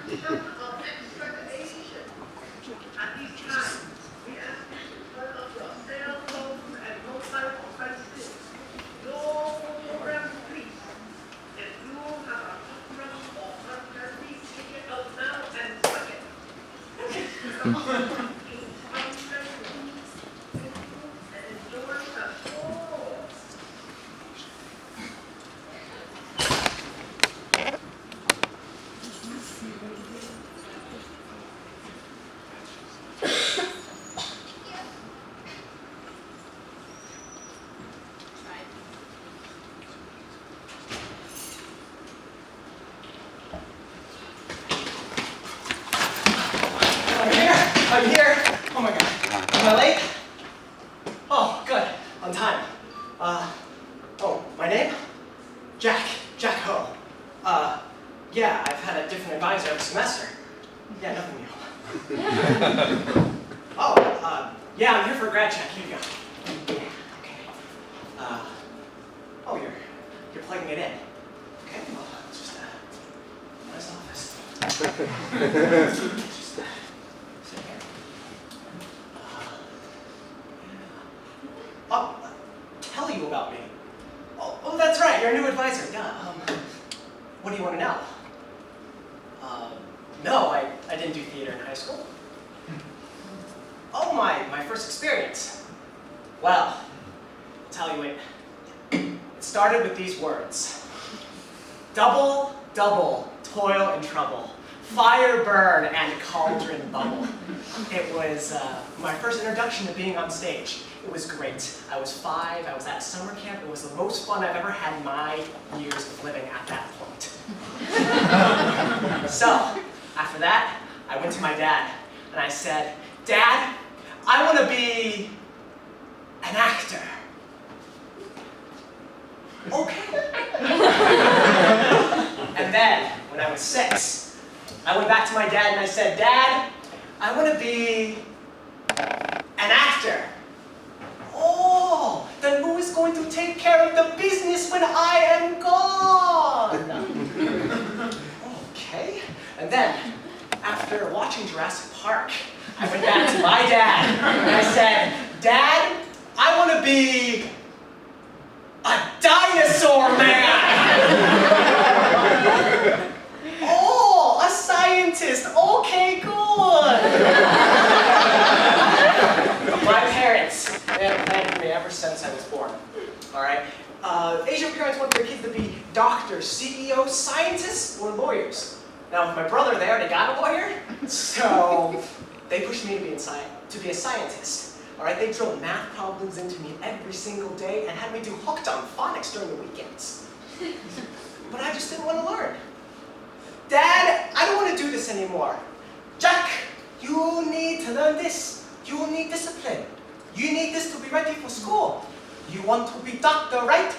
terms of expectation. At these times, we ask you to turn off your cell phones and mobile devices. No program, please. If you have a conference or podcast, please take it out now and plug it. I'm here. Oh my God. Am I late? Oh, good. On time. Oh, my name? Jack Ho. Yeah, I've had a different advisor every semester. Yeah, nothing new. Yeah, I'm here for a grad check. Here you go. Yeah, okay. Oh, you're plugging it in. Okay, well, it's just a nice office. Tell you about me. Oh, that's right, you're a new advisor. Yeah, what do you want to know? No, I didn't do theater in high school. Oh, my first experience. Well, I'll tell you it started with these words. Double, double, toil and trouble. Fire burn and cauldron bubble. It was my first introduction to being on stage. It was great. I was 5, I was at summer camp. It was the most fun I've ever had in my years of living at that point. So, after that, I went to my dad and I said, Dad, I want to be an actor. Okay. And then, when I was 6, I went back to my dad and I said, Dad, I want to be an actor. Oh, then who is going to take care of the business when I am gone? Okay. And then, after watching Jurassic Park, I went back to my dad and I said, Dad, I want to be a dinosaur man. Oh, a scientist. Okay, good. My parents, they have planned for me ever since I was born. All right? Asian parents want their kids to be doctors, CEOs, scientists, or lawyers. Now, with my brother there, they got a lawyer, so they pushed me to be a scientist. All right? They drilled math problems into me every single day and had me do hooked on phonics during the weekends. But I just didn't want to learn. Dad, I don't want to do this anymore. Jack, you need to learn this. You need discipline. You need this to be ready for school. You want to be doctor, right?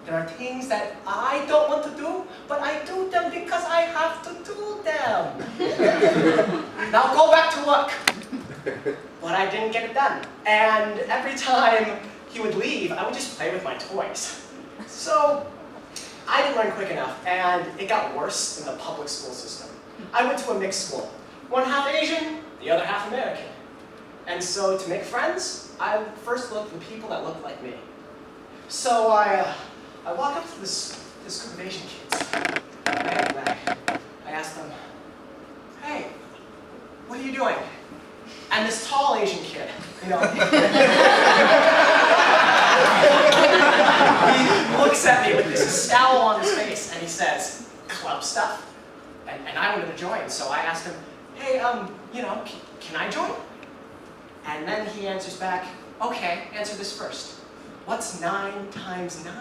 There are things that I don't want to do, but I do them because I have to do them. Now go back to work. But I didn't get it done. And every time he would leave, I would just play with my toys. So I didn't learn quick enough, and it got worse in the public school system. I went to a mixed school. One half Asian, the other half American. And so to make friends, I first looked for people that looked like me. So I walked up to this group of Asian kids. I asked them, hey, what are you doing? And this tall Asian kid, he looks at me with this scowl on his face and he says, club stuff? And I wanted to join, so I asked him, hey, can I join? And then he answers back, okay, answer this first. What's 9 times 9?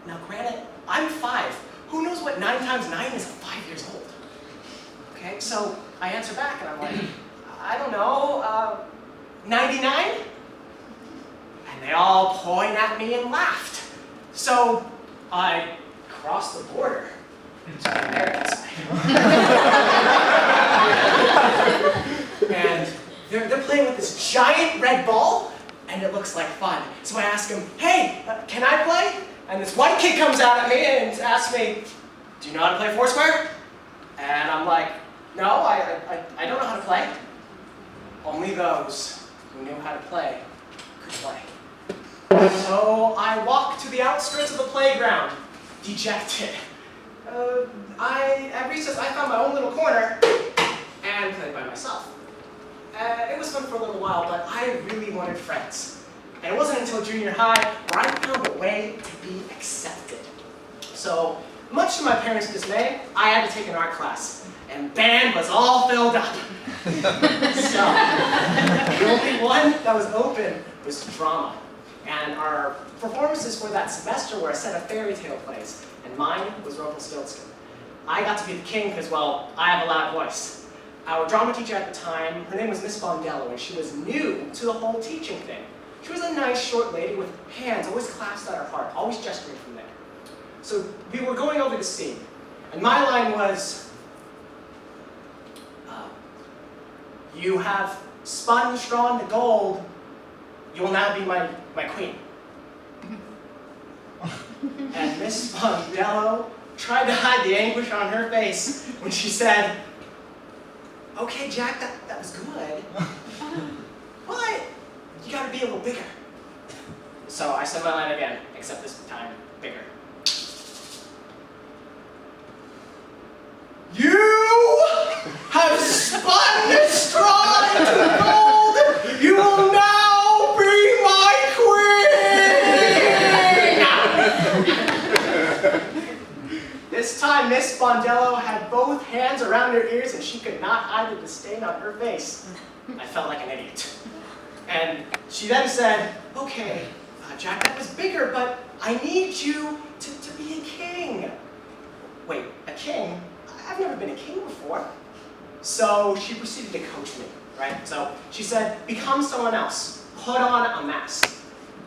Now granted, I'm 5. Who knows what 9 times 9 is at 5 years old? Okay, so I answer back and I'm like, I don't know, 99? And they all point at me and laughed. So I crossed the border to the American side. And they're playing with this giant red ball, and it looks like fun. So I ask him, hey, can I play? And this white kid comes out at me and asks me, do you know how to play Foursquare? And I'm I'm like, no, I don't know how to play. Only those who knew how to play could play. So I walked to the outskirts of the playground, dejected. At recess, I found my own little corner and played by myself. It was fun for a little while, but I really wanted friends. And it wasn't until junior high where I found a way to be accepted. So, much to my parents' dismay, I had to take an art class, and band was all filled up. So, the only one that was open was drama. And our performances for that semester were a set of fairy tale plays, and mine was Rumpelstiltskin. I got to be the king because, well, I have a loud voice. Our drama teacher at the time, her name was Miss Bondello, and she was new to the whole teaching thing. She was a nice, short lady with hands always clasped at her heart, always gesturing from there. So we were going over the scene, and my line was, you have spun straw into gold, you will now be my queen. And Miss Bondello tried to hide the anguish on her face when she said, okay, Jack, that was good, but you gotta be a little bigger. So I said my line again, except this time bigger. You have spun the straw into gold. You will now be my queen. This time, Miss Bondello had both hands around her ears, and she could not hide the disdain on her face. I felt like an idiot. And she then said, okay, Jack, that was bigger, but I need you to be a king. Wait, a king? I've never been a king before. So she proceeded to coach me, right? So she said, become someone else. Put on a mask.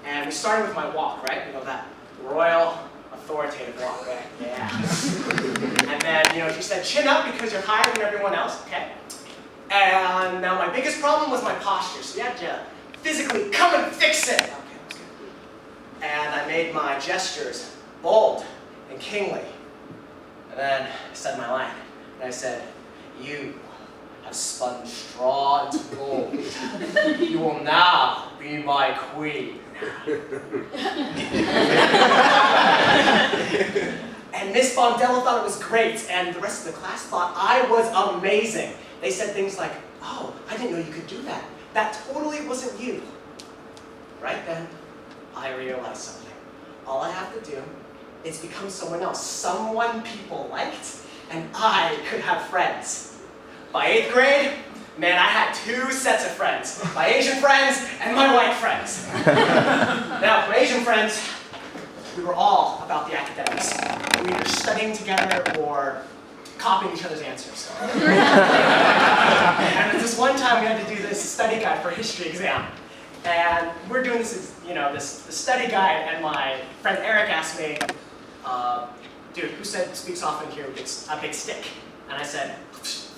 And we started with my walk, right? You know, that royal, authoritative walk, right? Yeah. And then, she said, chin up because you're higher than everyone else, okay? And now my biggest problem was my posture. So you had to physically come and fix it. Okay, that's good. And I made my gestures bold and kingly. And then I said my line. And I said, you have spun straw into gold. You will now be my queen. And Miss Bondello thought it was great, and the rest of the class thought I was amazing. They said things like, oh, I didn't know you could do that. That totally wasn't you. Right then, I realized something. All I have to do is become someone else, someone people liked, and I could have friends. By 8th grade, man, I had 2 sets of friends. My Asian friends and my white friends. Now, my Asian friends, we were all about the academics. We were either studying together or copying each other's answers. And this one time we had to do this study guide for a history exam. And we're doing this, the study guide, and my friend Eric asked me, dude, who speaks often here gets a big stick? And I said,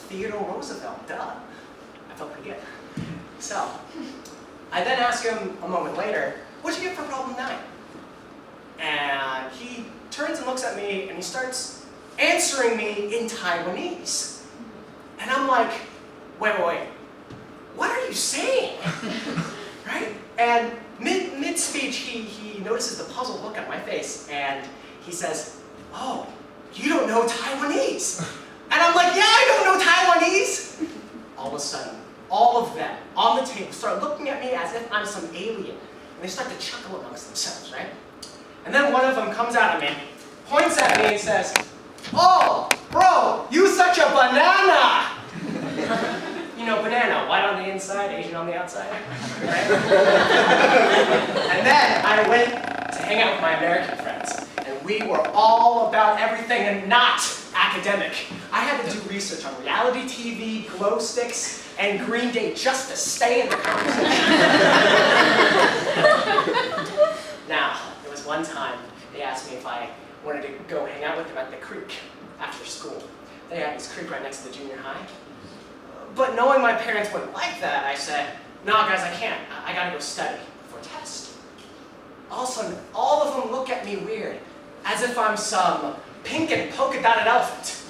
Theodore Roosevelt, duh. I felt pretty good. So, I then asked him a moment later, what'd you get for problem 9? And he turns and looks at me, and he starts answering me in Taiwanese. And I'm like, wait, what are you saying? Right? And mid-speech, he notices the puzzled look on my face, and he says, oh, you don't know Taiwanese. And I'm like, yeah, I don't know Taiwanese. All of a sudden, all of them on the table start looking at me as if I'm some alien. And they start to chuckle amongst themselves, right? And then one of them comes out at me, points at me and says, oh, bro, you such a banana. Banana, white on the inside, Asian on the outside, right? And then I went to hang out with my American friends, and we were all about everything and not academic. I had to do research on reality TV, glow sticks, and Green Day just to stay in the conversation. Now, there was one time they asked me if I wanted to go hang out with them at the creek after school. They had this creek right next to the junior high. But knowing my parents wouldn't like that, I said, no, guys, I can't. I gotta go study for a test. All of a sudden, all of them look at me weird, as if I'm some pink and polka-dotted elephant.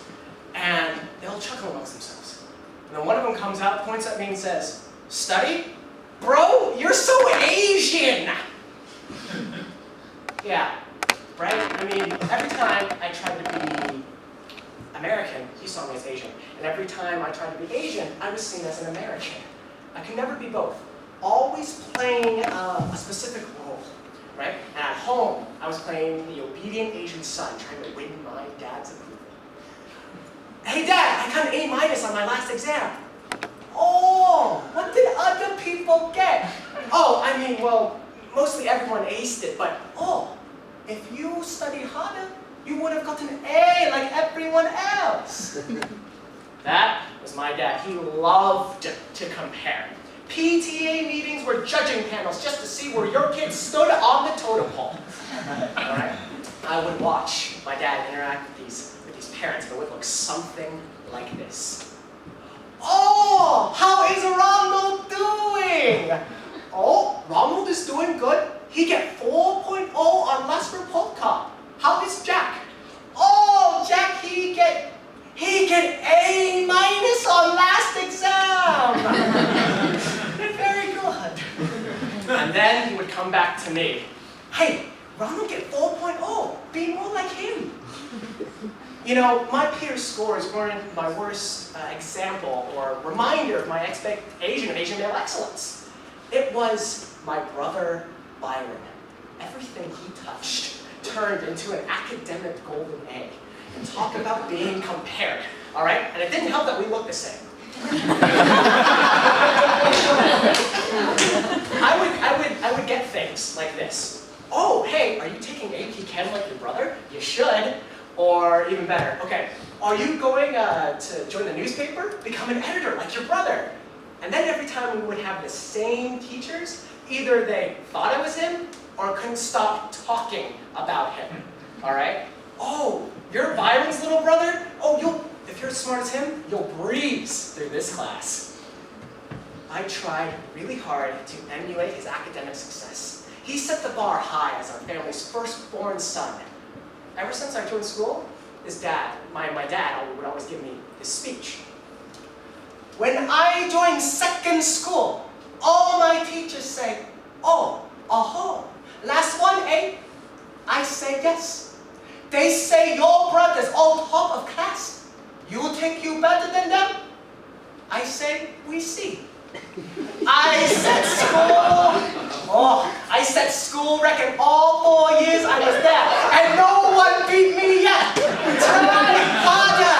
And they all chuckle amongst themselves. And then one of them comes out, points at me and says, "Study? Bro, you're so Asian!" Yeah, right? I mean, every time I tried to be American, he saw me as Asian. And every time I tried to be Asian, I was seen as an American. I could never be both. Always playing a specific role, right? And at home, I was playing the obedient Asian son, trying to win my dad's approval. "Hey Dad, I got an A- on my last exam." "Oh, what did other people get?" "Oh, I mean, well, mostly everyone aced it, but if you studied harder, you would have gotten an A like everyone else." That was my dad. He loved to compare. PTA meetings were judging panels just to see where your kids stood on the totem pole. All right? I would watch my dad interact with these parents, and it would look something like this. "Oh, how is Ronald doing?" "Oh, Ronald is doing good. He get 4.0 on last report card. How is Jack?" "Oh, Jack, he get A- on last exam." Very good. And then he would come back to me. "Hey, Ronald get 4.0. Be more like him." You know, my peer scores weren't my worst example or reminder of my expectation of Asian male excellence. It was my brother Byron. Everything he touched turned into an academic golden egg. And talk about being compared, all right? And it didn't help that we looked the same. I would get things like this. "Oh, hey, are you taking AP Chem like your brother? You should." Or even better, "Okay, are you going to join the newspaper? Become an editor like your brother." And then every time we would have the same teachers, either they thought it was him or couldn't stop talking about him, all right? "Oh, you're Byron's little brother? Oh, if you're as smart as him, you'll breeze through this class." I tried really hard to emulate his academic success. He set the bar high as our family's firstborn son. Ever since I joined school, my dad would always give me this speech. "When I joined second school, all my teachers say, 'Oh, last one, eh?' I say yes. They say your brother's all top of class. You think you better than them? I say, we see. I set school record all 4 years I was there, and no one beat me yet. Try harder."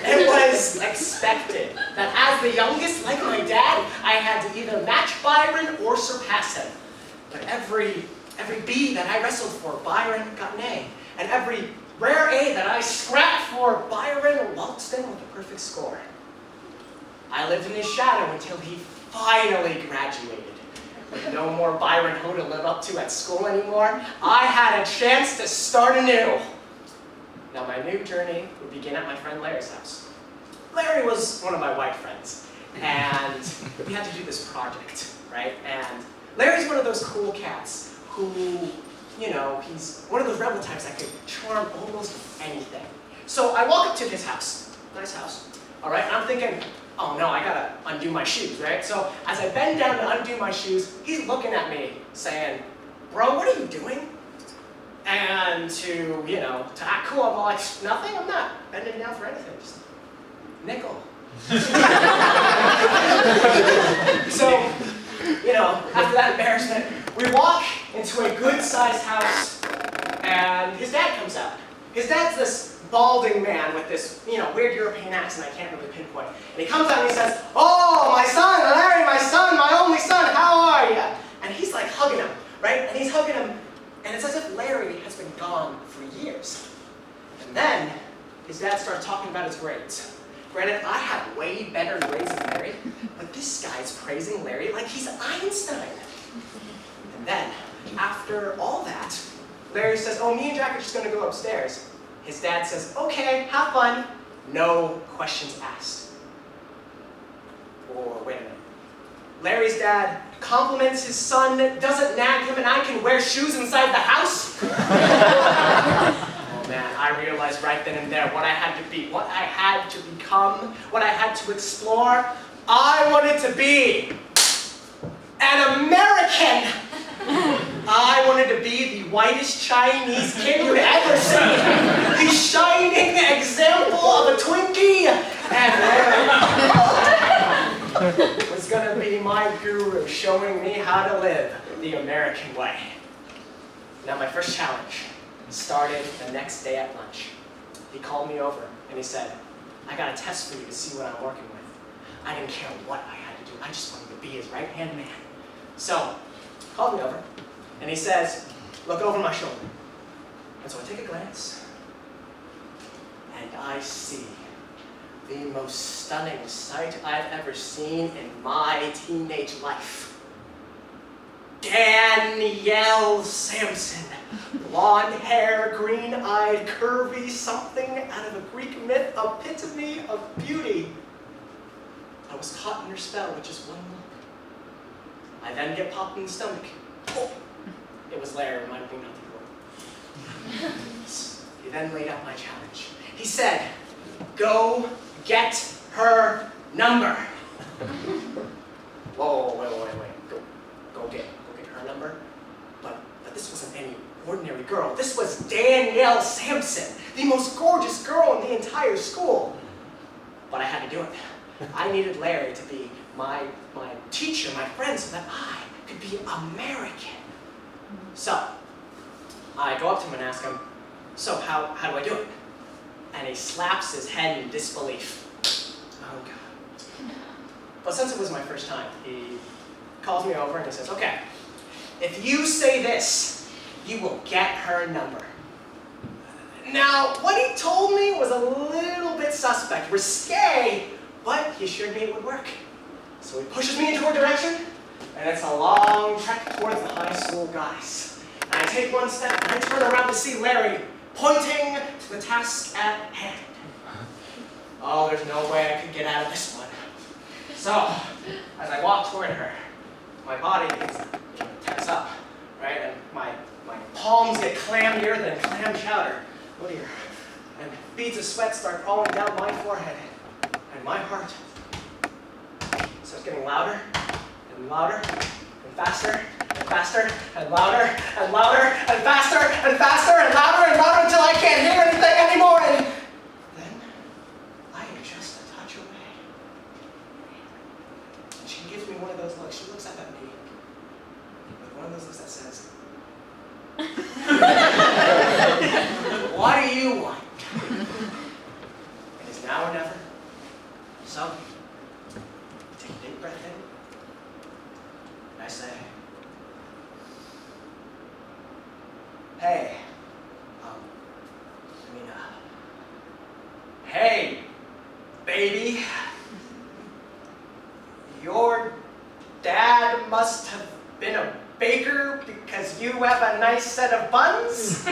It was expected that as the youngest, like my dad, I had to either match Byron or surpass him. But every B that I wrestled for, Byron got an A. And every rare A that I scrapped for, Byron waltzed in with a perfect score. I lived in his shadow until he finally graduated. With no more Byron Ho to live up to at school anymore, I had a chance to start anew. Now my new journey would begin at my friend Larry's house. Larry was one of my white friends, and we had to do this project, right? And Larry's one of those cool cats who, you know, he's one of those rebel types that could charm almost anything. So I walk up to his house, nice house, all right? And I'm thinking, oh no, I gotta undo my shoes, right? So as I bend down to undo my shoes, he's looking at me saying, "Bro, what are you doing?" And to act cool, I'm like, "Nothing, I'm not bending down for anything, just nickel." So, after that embarrassment, we walk into a good-sized house, and his dad comes out. His dad's this balding man with this, weird European accent I can't really pinpoint. And he comes out and he says, "Oh, my son, Larry, my son, my only son, how are you?" And he's like hugging him, right? And he's hugging him, and it's as if Larry has been gone for years. And then his dad starts talking about his grades. Granted, I had way better grades than Larry, but this guy's praising Larry like he's Einstein. And then, after all that, Larry says, "Oh, me and Jack are just going to go upstairs." His dad says, "Okay, have fun." No questions asked. Or wait a minute. Larry's dad compliments his son, doesn't nag him, and I can wear shoes inside the house? Oh man, I realized right then and there what I had to be, what I had to become, what I had to explore. I wanted to be an American. I wanted to be the whitest Chinese kid you'd ever seen. The shining example of a Twinkie. And Larry was going to be my guru, showing me how to live the American way. Now my first challenge started the next day at lunch. He called me over and he said, I got a test for you to see what I'm working with. I didn't care what I had to do. I just wanted to be his right-hand man. So, he called me over and he says, look over my shoulder. And so I take a glance and I see the most stunning sight I've ever seen in my teenage life. Danielle Samson. Blonde hair, green-eyed, curvy, something out of a Greek myth, epitome of beauty. I was caught in her spell with just one look. I then get popped in the stomach. Oh, it was Larry, reminded me not to go. He then laid out my challenge. He said, go get her number. Whoa, wait. Go get her number? But this wasn't any ordinary girl. This was Danielle Samson, the most gorgeous girl in the entire school. But I had to do it. I needed Larry to be my teacher, my friend, so that I could be American. So, I go up to him and ask him, so how do I do it? And he slaps his head in disbelief. Oh, God. But since it was my first time, he calls me over and he says, okay, if you say this, you will get her number. Now, what he told me was a little bit suspect, risque, but he assured me it would work. So he pushes me into her direction, and it's a long trek towards the high school guys. And I take one step, and I turn around to see Larry pointing to the task at hand. Oh, there's no way I could get out of this one. So, as I walk toward her, my body gets tense up, right? And my palms get clammier than clam chowder. Oh dear. And beads of sweat start falling down my forehead. And my heart starts getting louder and louder and faster and faster and louder and louder and faster and faster and louder and louder until I can't hear anything anymore. And then I am just a touch away. And she gives me one of those looks. She looks up at me with one of those looks that says, what do you want? It is now or never. So, take a deep breath in. And I say, hey, hey, baby, your dad must have been a baker because you have a nice set of buns?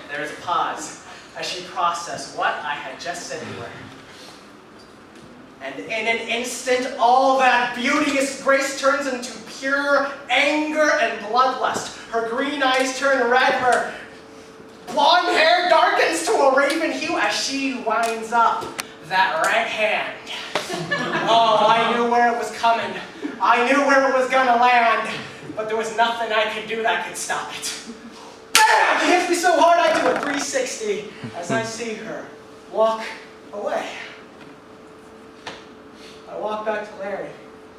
There is a pause as she processed what I had just said to her. And in an instant, all that beauteous grace turns into pure anger and bloodlust. Her green eyes turn red, her blonde hair darkens to a raven hue as she winds up that right hand. Oh, I knew where it was coming. I knew where it was gonna land, but there was nothing I could do that could stop it. Bam! It hits me so hard I do a 360 as I see her walk away. I walk back to Larry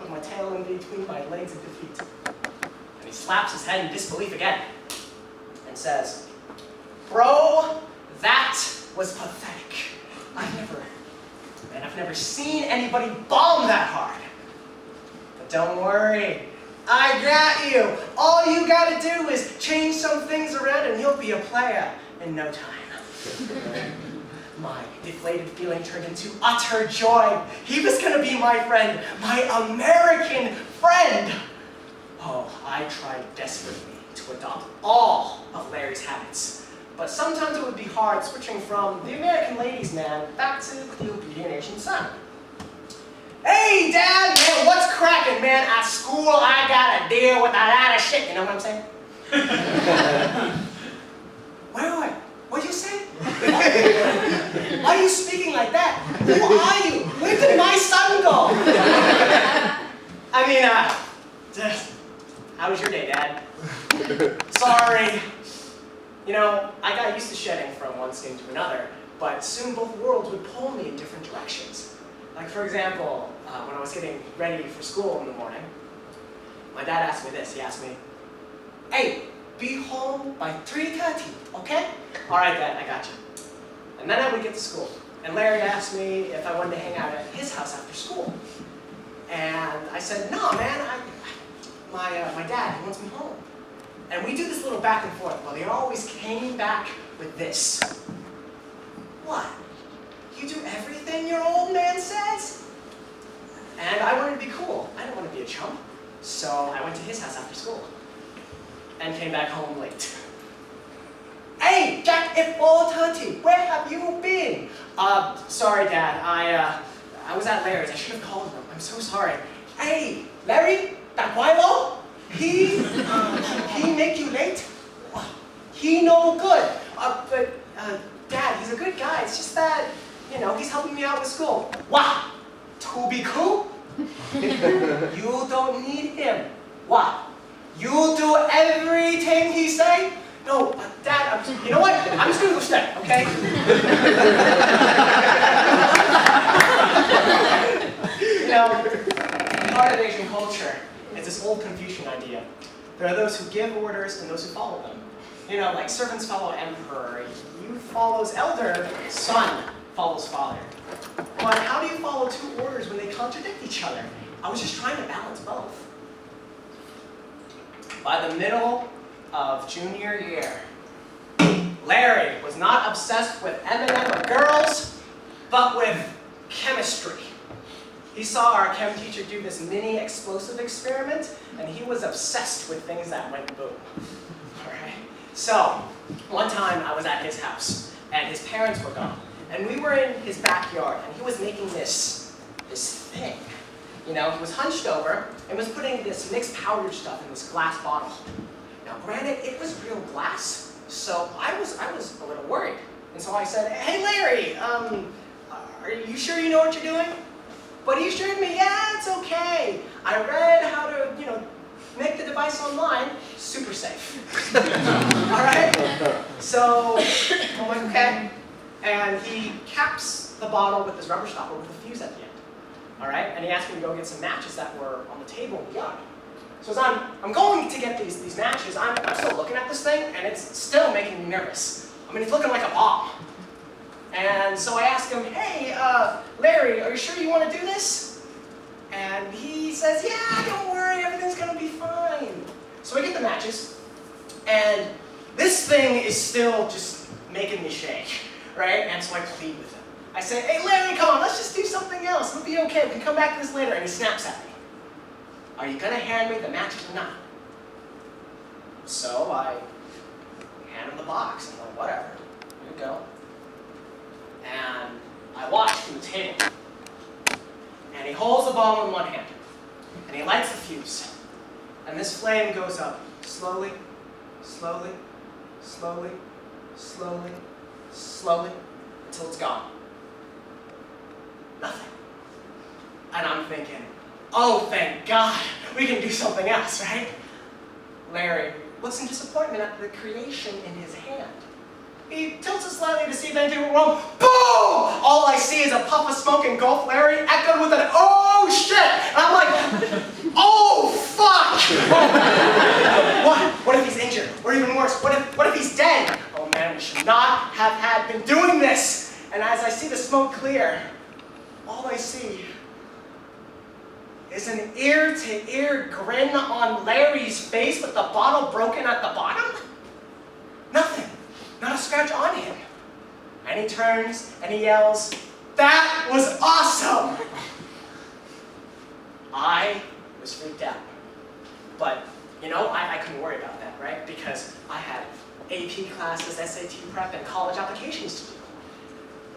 with my tail in between my legs of defeat. And he slaps his head in disbelief again and says, bro, that was pathetic. I've never seen anybody bomb that hard. But don't worry, I got you. All you gotta do is change some things around and you'll be a player in no time. My deflated feeling turned into utter joy. He was gonna be my friend, my American friend. Oh, I tried desperately to adopt all of Larry's habits. But sometimes it would be hard switching from the American ladies' man back to the obedient Asian son. Hey, Dad, man, what's cracking, man? At school, I gotta deal with a lot of shit, you know what I'm saying? Wait. What did you say? Why are you speaking like that? Who are you? Where did my son go? I mean, how was your day, Dad? Sorry. You know, I got used to shedding from one skin to another, but soon both worlds would pull me in different directions. Like, for example, when I was getting ready for school in the morning, my dad asked me this. He asked me, "Hey, be home by 3:30, okay?" "All right, Dad, I got you." And then I would get to school, and Larry asked me if I wanted to hang out at his house after school. And I said, "No, man, my dad, he wants me home." And we do this little back and forth, but he always came back with this. "What? You do everything your old man says?" And I wanted to be cool. I didn't want to be a chump. So I went to his house after school and came back home late. "Hey, Jack, it's 4:30. Where have you been?" Sorry, Dad. I was at Larry's. I should have called him. I'm so sorry." "Hey, Larry, that Guilo, he make you late? He no good. But Dad, he's a good guy. It's just that, you know, he's helping me out with school." "What? To be cool? You don't need him. What? You do everything he say?" "No, Dad, you know what? I'm just going to go stay, okay?" You know, part of Asian culture is this old Confucian idea. There are those who give orders and those who follow them. You know, like servants follow emperor, youth follows elder, son follows father. But how do you follow two orders when they contradict each other? I was just trying to balance both. By the middle of junior year, Larry was not obsessed with M&M or girls, but with chemistry. He saw our chem teacher do this mini explosive experiment, and he was obsessed with things that went boom. All right? So, one time I was at his house, and his parents were gone. And we were in his backyard, and he was making this thing. You know, he was hunched over and was putting this mixed powdered stuff in this glass bottle. Now, granted, it was real glass, so I was a little worried. And so I said, "Hey, Larry, are you sure you know what you're doing?" But he assured me, "Yeah, it's okay. I read how to, you know, make the device online. Super safe." All right? So I'm like, okay. And he caps the bottle with this rubber stopper with a fuse at the end. All right? And he asked me to go get some matches that were on the table in the yard. So as I'm going to get these matches, I'm still looking at this thing, and it's still making me nervous. I mean, it's looking like a bomb. And so I asked him, "Hey, Larry, are you sure you want to do this?" And he says, "Yeah, don't worry, everything's going to be fine." So I get the matches, and this thing is still just making me shake, right? And so I plead with him. I say, "Hey, Larry, come on, let's just do something else. It'll be okay. We can come back to this later." And he snaps at me. "Are you going to hand me the matches or not?" So I hand him the box. I'm like, "Whatever. Here you go." And I watch from the table. And he holds the ball in one hand. And he lights the fuse. And this flame goes up slowly, slowly, slowly, slowly, slowly, until it's gone. Nothing. And I'm thinking, oh, thank God, we can do something else, right? Larry looks in disappointment at the creation in his hand. He tilts it slightly to see if anything went wrong. Boom! All I see is a puff of smoke engulf Larry, echoed with an "oh shit!" And I'm like, oh fuck! What if he's injured? Or even worse, what if he's dead? Oh man, we should not have been doing this. And as I see the smoke clear, all I see is an ear-to-ear grin on Larry's face with the bottle broken at the bottom. Nothing. Not a scratch on him. And he turns and he yells, "That was awesome!" I was freaked out. But, you know, I couldn't worry about that, right? Because I had AP classes, SAT prep, and college applications to do.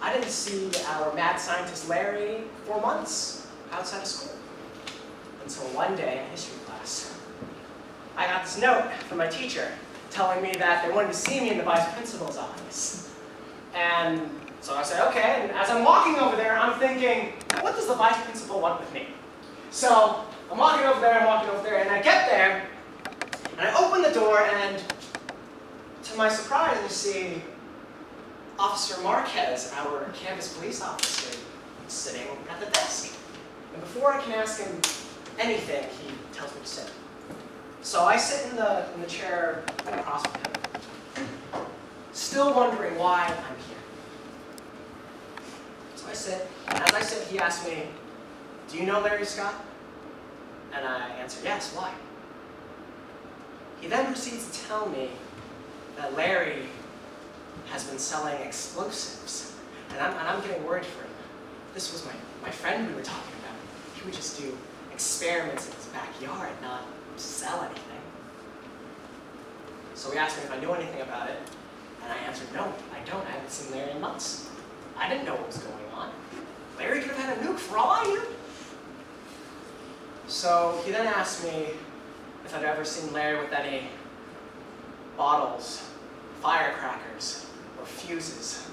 I didn't see our mad scientist Larry for months outside of school. Until one day in history class, I got this note from my teacher telling me that they wanted to see me in the vice principal's office. And so I said, okay, and as I'm walking over there, I'm thinking, what does the vice principal want with me? So I'm walking over there, and I get there, and I open the door, and to my surprise, I see Officer Marquez, our campus police officer, sitting at the desk. And before I can ask him anything, he tells me to sit. So I sit in the chair across from him, still wondering why I'm here. So I sit, and as I sit, he asks me, do you know Larry Scott? And I answer, yes, why? He then proceeds to tell me that Larry has been selling explosives. And I'm getting worried for him. This was my friend we were talking about. He would just do experiments in his backyard, not sell anything. So he asked me if I knew anything about it, and I answered, no, I don't. I haven't seen Larry in months. I didn't know what was going on. Larry could have had a nuke for all I knew. So he then asked me if I'd ever seen Larry with any bottles, firecrackers, or fuses.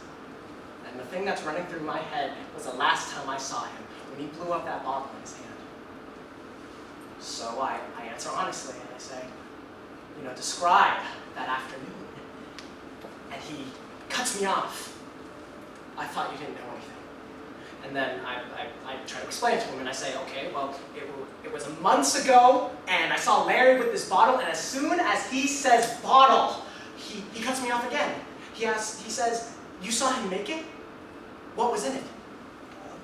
And the thing that's running through my head was the last time I saw him, when he blew up that bottle in his hand. So I answer honestly, and I say, describe that afternoon. And he cuts me off. I thought you didn't know anything. And then I try to explain to him, and I say, okay, well, it was months ago, and I saw Larry with this bottle, and as soon as he says bottle, he cuts me off again. He says, you saw him make it? What was in it?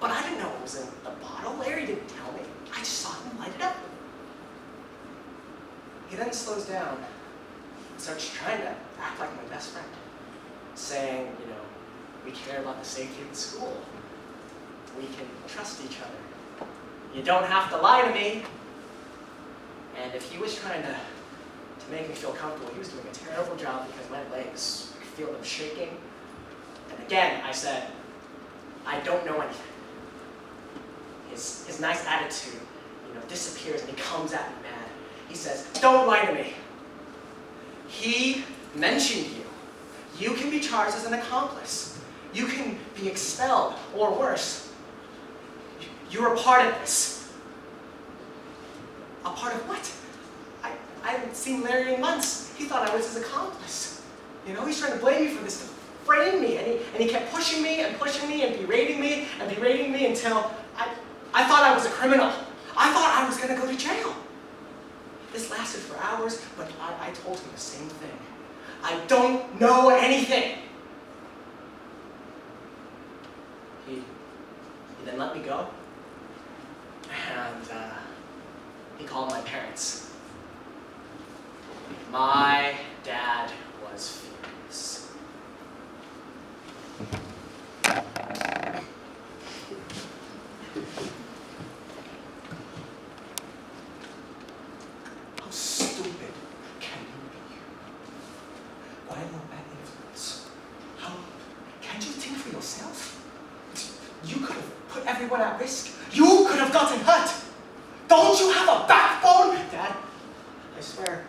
But I didn't know what was in the bottle. Larry didn't tell me. I just saw him light it up. He then slows down and starts trying to act like my best friend, saying, we care about the safety of the school. We can trust each other. You don't have to lie to me. And if he was trying to make me feel comfortable, he was doing a terrible job because my legs, I could feel them shaking. And again, I said, I don't know anything. His nice attitude, disappears, and he comes at me mad. He says, don't lie to me. He mentioned you. You can be charged as an accomplice. You can be expelled, or worse. You're a part of this. A part of what? I haven't seen Larry in months. He thought I was his accomplice. He's trying to blame me for this, to frame me. And he kept pushing me and berating me until I thought I was a criminal. I thought I was going to go to jail. This lasted for hours, but I told him the same thing. I don't know anything. He then let me go, and he called my parents. My dad was furious. How stupid can you be? Why allow bad influence? How can't you think for yourself? You could have put everyone at risk. You could have gotten hurt. Don't you have a backbone? Dad, I swear,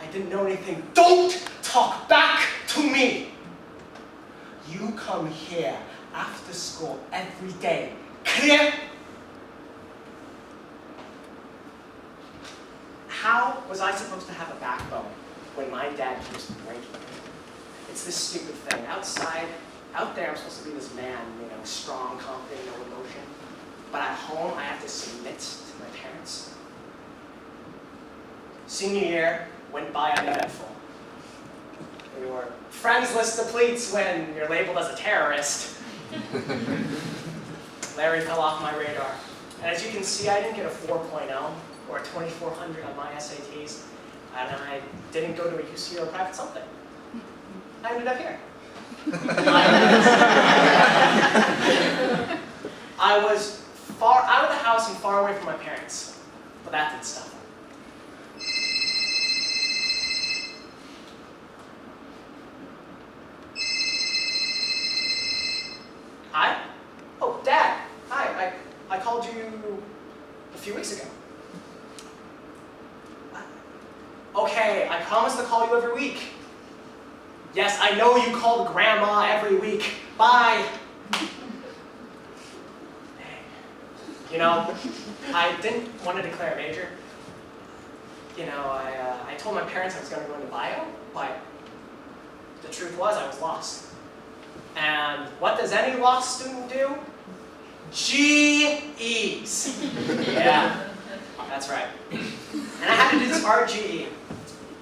I didn't know anything. Don't talk back to me. You come here after school every day. Clear? How was I supposed to have a backbone when my dad keeps breaking it? It's this stupid thing. Out there, I'm supposed to be this man, strong, confident, no emotion. But at home, I have to submit to my parents. Senior year went by uneventful. Your friends list depletes when you're labeled as a terrorist. Larry fell off my radar. And as you can see, I didn't get a 4.0 or a 2400 on my SATs. And I didn't go to a UC or a private something. I ended up here. I was far out of the house and far away from my parents, but that didn't stop them. Hi? Oh, Dad. Hi, I called you a few weeks ago. What? promise to call you every week. Yes, I know you called Grandma every week. Bye. You know, I didn't want to declare a major. You know, I told my parents I was going to go into bio, but the truth was I was lost. And what does any lost student do? GEs. Yeah, that's right. And I had to do this RGE.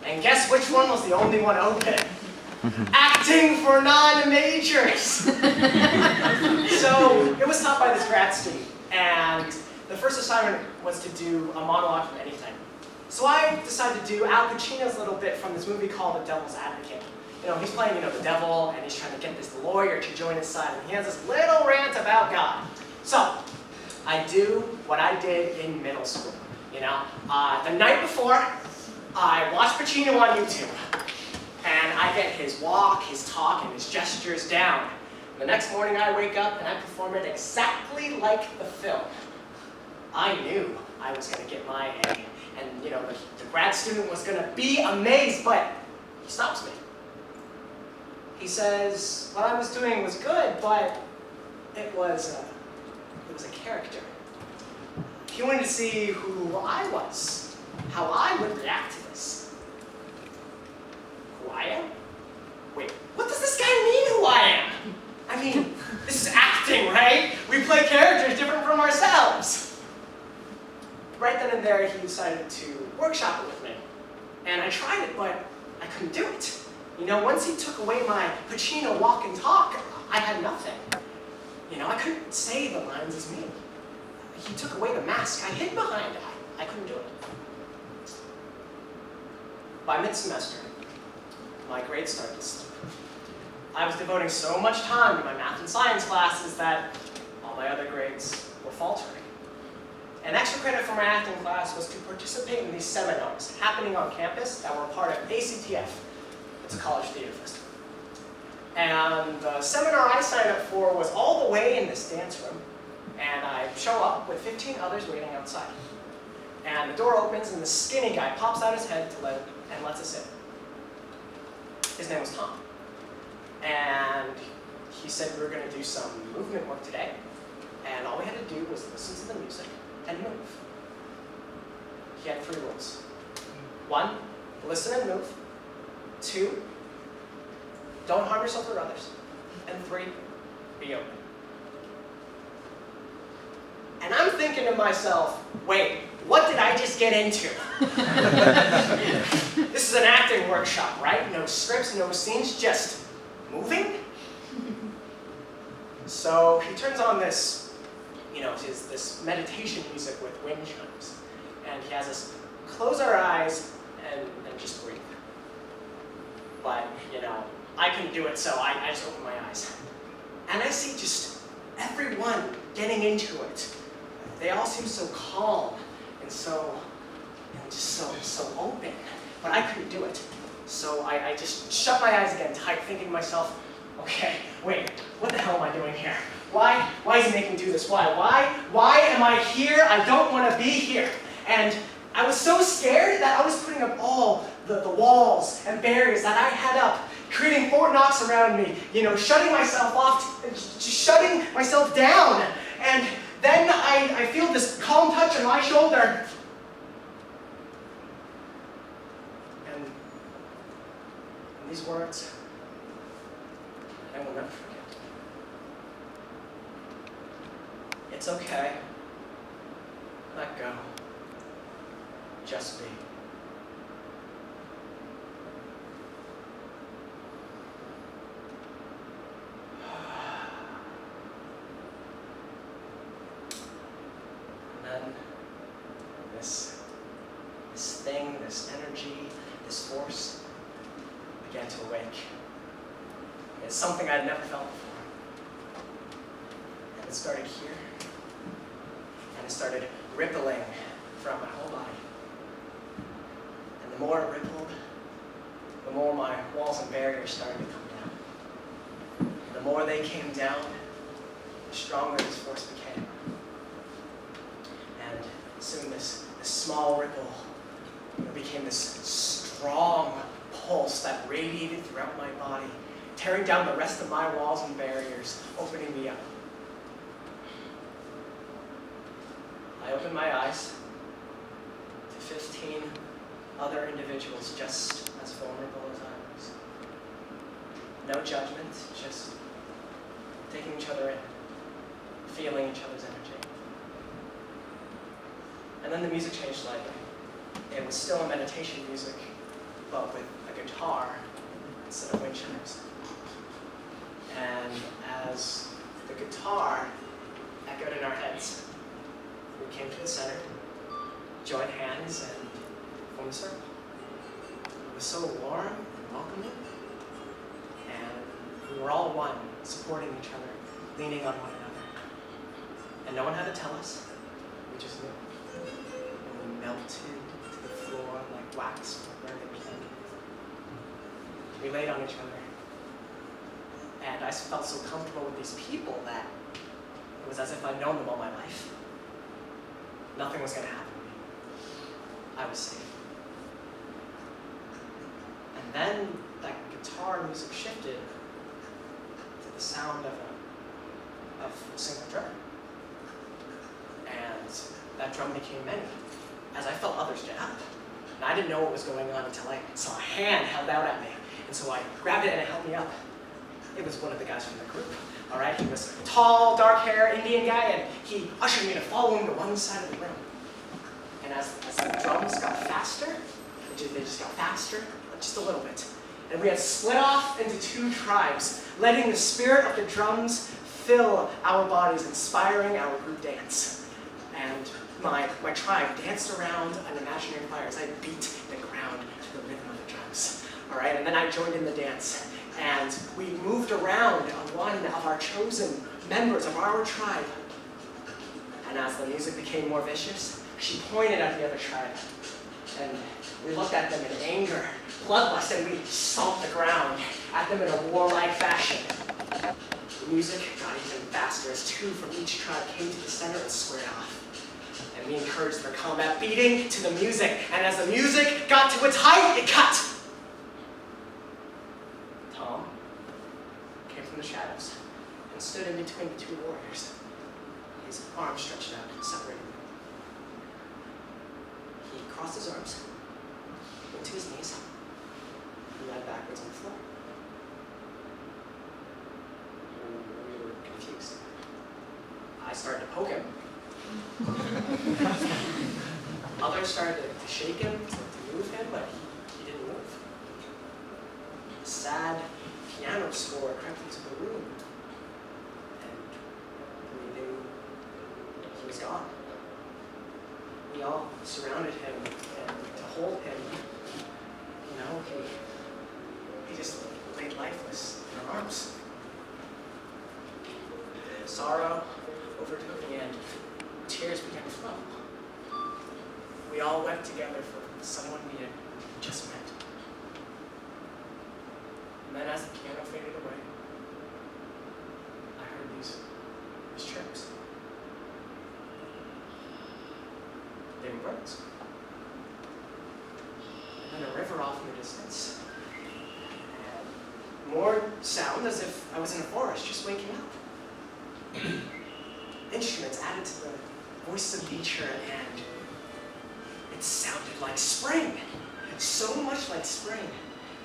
And guess which one was the only one open? Acting for non-majors. So it was taught by this grad student. And the first assignment was to do a monologue from anything. So I decided to do Al Pacino's little bit from this movie called The Devil's Advocate. You know, he's playing, the devil, and he's trying to get this lawyer to join his side, and he has this little rant about God. So, I do what I did in middle school. The night before, I watched Pacino on YouTube, and I get his walk, his talk, and his gestures down. The next morning I wake up and I perform it exactly like the film. I knew I was going to get my A, and the grad student was going to be amazed, but he stops me. He says, what I was doing was good, but it was a character. He wanted to see who I was, how I would react to this. Who I am? Wait, what does this guy mean who I am? I mean, this is acting, right? We play characters different from ourselves. Right then and there, he decided to workshop it with me. And I tried it, but I couldn't do it. Once he took away my Pacino walk and talk, I had nothing. I couldn't say the lines as me. He took away the mask I hid behind. I couldn't do it. By mid-semester, my grades started to slip. I was devoting so much time to my math and science classes that all my other grades were faltering. An extra credit for my acting class was to participate in these seminars happening on campus that were part of ACTF. It's a college theater festival. And the seminar I signed up for was all the way in this dance room, and I show up with 15 others waiting outside. And the door opens, and the skinny guy pops out his head and lets us in. His name was Tom. And he said we were going to do some movement work today, and all we had to do was listen to the music and move. He had 3 rules. 1, listen and move. 2, don't harm yourself or others. And 3, be open. And I'm thinking to myself, wait, what did I just get into? This is an acting workshop, right? No scripts, no scenes, just moving? So he turns on this, this meditation music with wind chimes. And he has us close our eyes and just breathe. But, I couldn't do it, so I just opened my eyes. And I see just everyone getting into it. They all seem so calm and so open. But I couldn't do it. So I just shut my eyes again tight, thinking to myself, okay, wait, what the hell am I doing here? Why is he making me do this? Why am I here? I don't want to be here. And I was so scared that I was putting up all the walls and barriers that I had up, creating Fort Knox around me, shutting myself off, just shutting myself down. And then I feel this calm touch on my shoulder. And these words, I will never forget. It's okay. Let go. Just be. And then this thing, this energy, this force began to awake. It's something I'd never felt before. And it started here, and it started rippling throughout my whole body. And the more it rippled, the more my walls and barriers started to come down. And the more they came down, the stronger this force became. And soon this small ripple became this strong pulse that radiated throughout my body, tearing down the rest of my walls and barriers, opening me up. I opened my eyes to 15 other individuals just as vulnerable as I was. No judgment, just taking each other in, feeling each other's energy. And then the music changed slightly. It was still a meditation music, but with a guitar instead of wind chimes. And as the guitar echoed in our heads, we came to the center, joined hands, and formed a circle. It was so warm and welcoming, and we were all one, supporting each other, leaning on one another. And no one had to tell us, we just knew. And we melted to the floor like wax from a burning flame. We laid on each other. And I felt so comfortable with these people that it was as if I'd known them all my life. Nothing was going to happen to me. I was safe. And then that guitar music shifted to the sound of a single drum. And that drum became many, as I felt others get up. And I didn't know what was going on until I saw a hand held out at me. And so I grabbed it and it held me up. It was one of the guys from the group. All right, he was a tall, dark hair Indian guy, and he ushered me to follow him to one side of the room. And as the drums got faster, they just got faster, just a little bit. And we had split off into two tribes, letting the spirit of the drums fill our bodies, inspiring our group dance. And my tribe danced around an imaginary fire as I beat the ground to the rhythm of the drums. All right, and then I joined in the dance. And we moved around one of our chosen members of our tribe. And as the music became more vicious, she pointed at the other tribe. And we looked at them in anger, bloodlust, and we stomped the ground at them in a warlike fashion. The music got even faster as two from each tribe came to the center and squared off. And we encouraged their combat, beating to the music. And as the music got to its height, it cut. Tom came from the shadows and stood in between the two warriors, his arms stretched out, separating them. He crossed his arms, went to his knees, and lay backwards on the floor. We were confused. I started to poke him. Others started to shake him, to move him, but he didn't move. A sad piano score crept into the room, and we knew he was gone. We all surrounded him, and to hold him, he just laid lifeless in our arms. Sorrow overtook me, and tears began to flow. We all wept together for someone we had just met. And then as the piano faded away, I heard these chirps. They were birds. And then a river off in the distance. And more sound as if I was in a forest, just waking up. Instruments added to the voice of nature, and it sounded like spring. So much like spring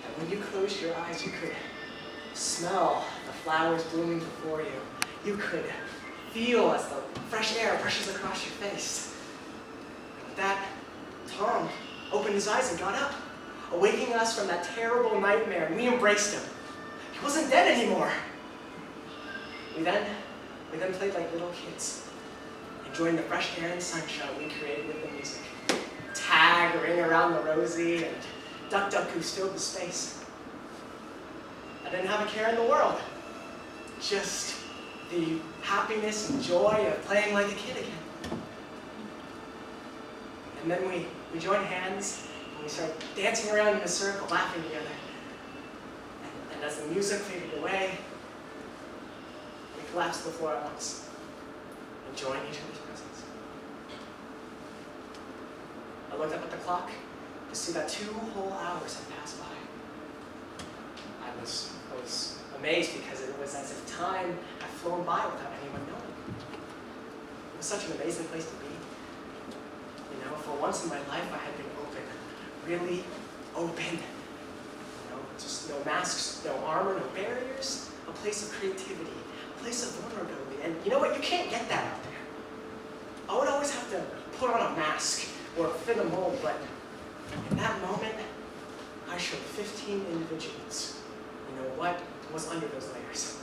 that when you closed your eyes, you could smell the flowers blooming before you. You could feel as the fresh air brushes across your face. With that, Tom opened his eyes and got up, awaking us from that terrible nightmare, and we embraced him. He wasn't dead anymore. We then played like little kids, enjoying the fresh air and sunshine we created with the music. Tag, Ring Around the Rosie, and Duck Duck Goose filled the space. I didn't have a care in the world. Just the happiness and joy of playing like a kid again. And then we joined hands, and we started dancing around in a circle, laughing together. And as the music faded away, we collapsed to the floor at once, enjoying each other's presence. I looked up at the clock, to see that 2 whole hours had passed by. I was amazed because it was as if time had flown by without anyone knowing. It was such an amazing place to be. You know, for once in my life I had been open, really open. You know, just no masks, no armor, no barriers, a place of creativity, a place of vulnerability. And you know what, you can't get that out there. I would always have to put on a mask or fit a mold, but in that moment, I showed 15 individuals, you know, what was under those layers.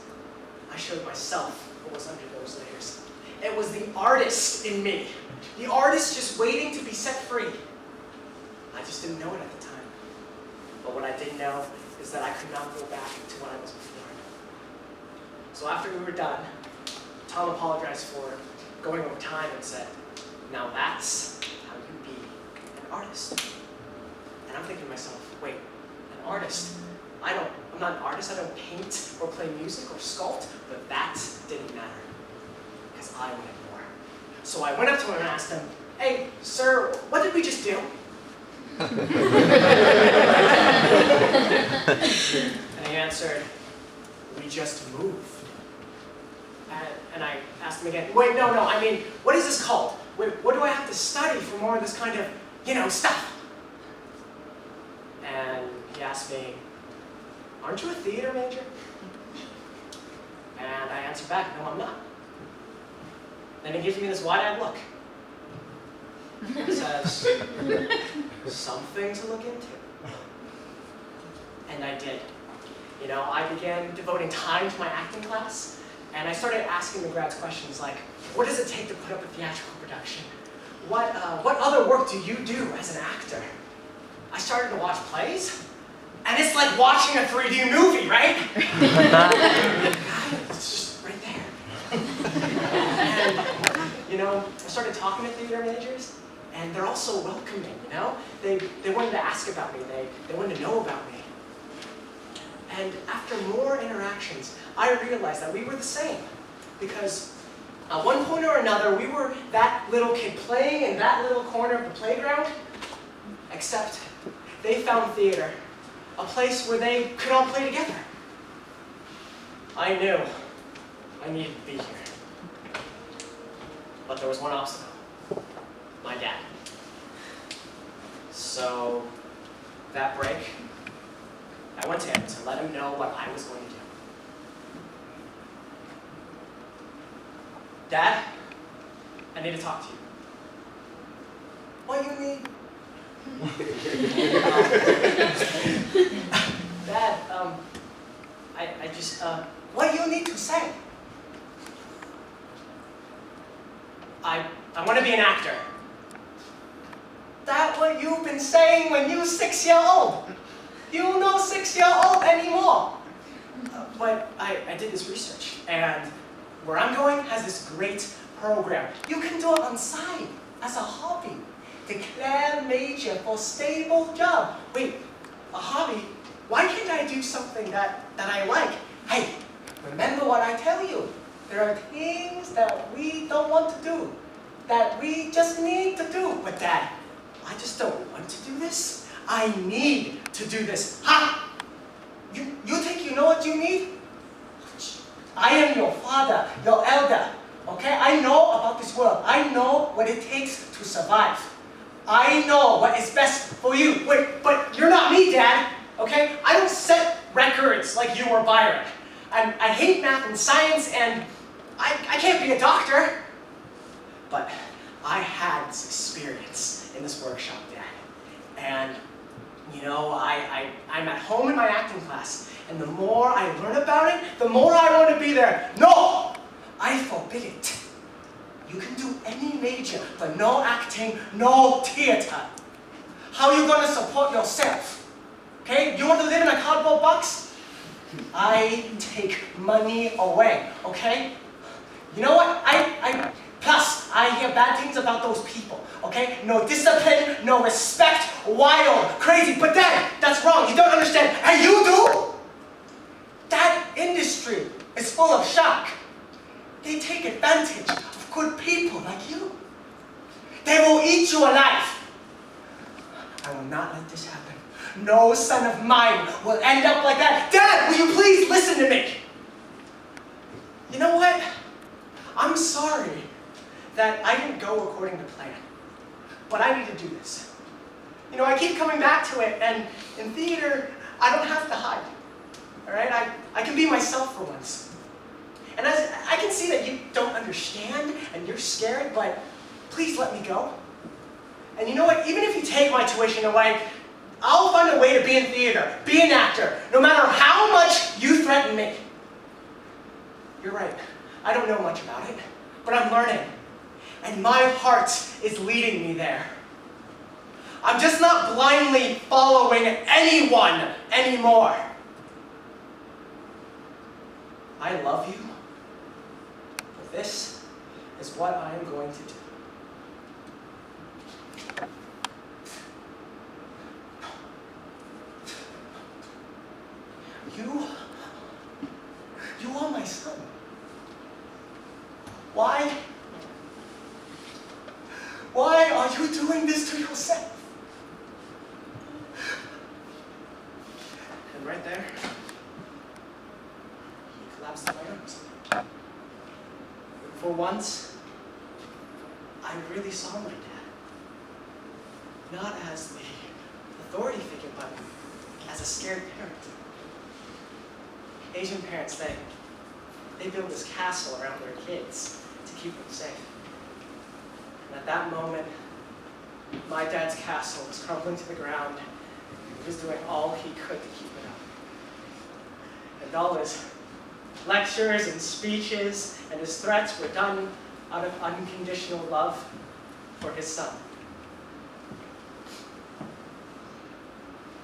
I showed myself what was under those layers. It was the artist in me, the artist just waiting to be set free. I just didn't know it at the time. But what I did know is that I could not go back to what I was before. So after we were done, Tom apologized for going over time and said, now that's how you be an artist. And I'm thinking to myself, wait, an artist? I'm not an artist, I don't paint or play music or sculpt, but that didn't matter, because I wanted more. So I went up to him and asked him, hey, sir, what did we just do? And he answered, we just moved. And I asked him again, wait, no, I mean, what is this called? Wait, what do I have to study for more of this kind of, you know, stuff? And he asked me, aren't you a theater major? And I answered back, no, I'm not. Then he gives me this wide-eyed look. He says, something to look into. And I did. You know, I began devoting time to my acting class, and I started asking the grads questions like, what does it take to put up a theatrical production? What other work do you do as an actor? I started to watch plays, and it's like watching a 3D movie, right? It's just right there. And, you know, I started talking to theater majors, and they're all so welcoming, you know? They wanted to ask about me, they wanted to know about me. And after more interactions, I realized that we were the same. Because at one point or another, we were that little kid playing in that little corner of the playground, except they found theater, a place where they could all play together. I knew I needed to be here. But there was one obstacle, my dad. So that break, I went to him to let him know what I was going to do. Dad, I need to talk to you. What do you need? Dad, I just, what do you need to say? I want to be an actor. That's what you've been saying when you were 6-year-old. You're not 6-year-old anymore. But I did this research, and where I'm going has this great program. You can do it on side as a hobby. Declare major for stable job. Wait, a hobby? Why can't I do something that I like? Hey, remember what I tell you. There are things that we don't want to do, that we just need to do. But Dad, I just don't want to do this. I need to do this. Ha! You think you know what you need? I am your father, your elder. Okay? I know about this world. I know what it takes to survive. I know what is best for you. Wait, but you're not me, Dad. Okay? I don't set records like you or Byron. I hate math and science, and I can't be a doctor. But I had this experience in this workshop, Dad. And, you know, I'm at home in my acting class, and the more I learn about it, the more I want to be there. No! I forbid it. You can do any major, but no acting, no theater. How are you going to support yourself? Okay? You want to live in a cardboard box? I take money away, okay? You know what? Plus, I hear bad things about those people, okay? No discipline, no respect, wild, crazy. But Dad, that's wrong. You don't understand. And you do? That industry is full of shark. They take advantage of good people like you. They will eat you alive. I will not let this happen. No son of mine will end up like that. Dad, will you please listen to me? You know what? I'm sorry that I didn't go according to plan. But I need to do this. You know, I keep coming back to it, and in theater, I don't have to hide. All right? I can be myself for once. And as I can see that you don't understand and you're scared, but please let me go. And you know what? Even if you take my tuition away, I'll find a way to be in theater, be an actor, no matter how much you threaten me. You're right. I don't know much about it, but I'm learning. And my heart is leading me there. I'm just not blindly following anyone anymore. I love you. But this is what I am going to do. You are my son. Why are you doing this to yourself? And right there, he collapsed in my arms. For once, I really saw my dad. Not as the authority figure, but as a scared parent. Asian parents, they build this castle around their kids to keep them safe. And at that moment, my dad's castle was crumbling to the ground. He was doing all he could to keep it up. And all his lectures and speeches and his threats were done out of unconditional love for his son.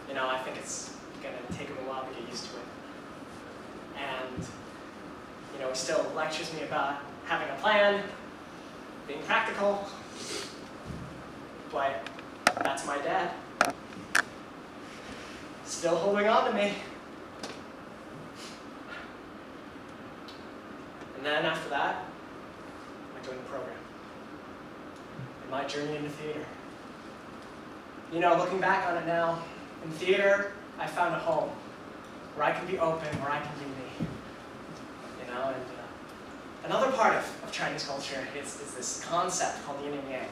You know, I think it's going to take him a while to get used to it. And, you know, he still lectures me about having a plan, being practical, but that's my dad. Still holding on to me. And then after that, I joined the program. And my journey into theater. You know, looking back on it now, in theater, I found a home where I can be open, where I can be me. You know, and another part of Chinese culture is this concept called yin and yang.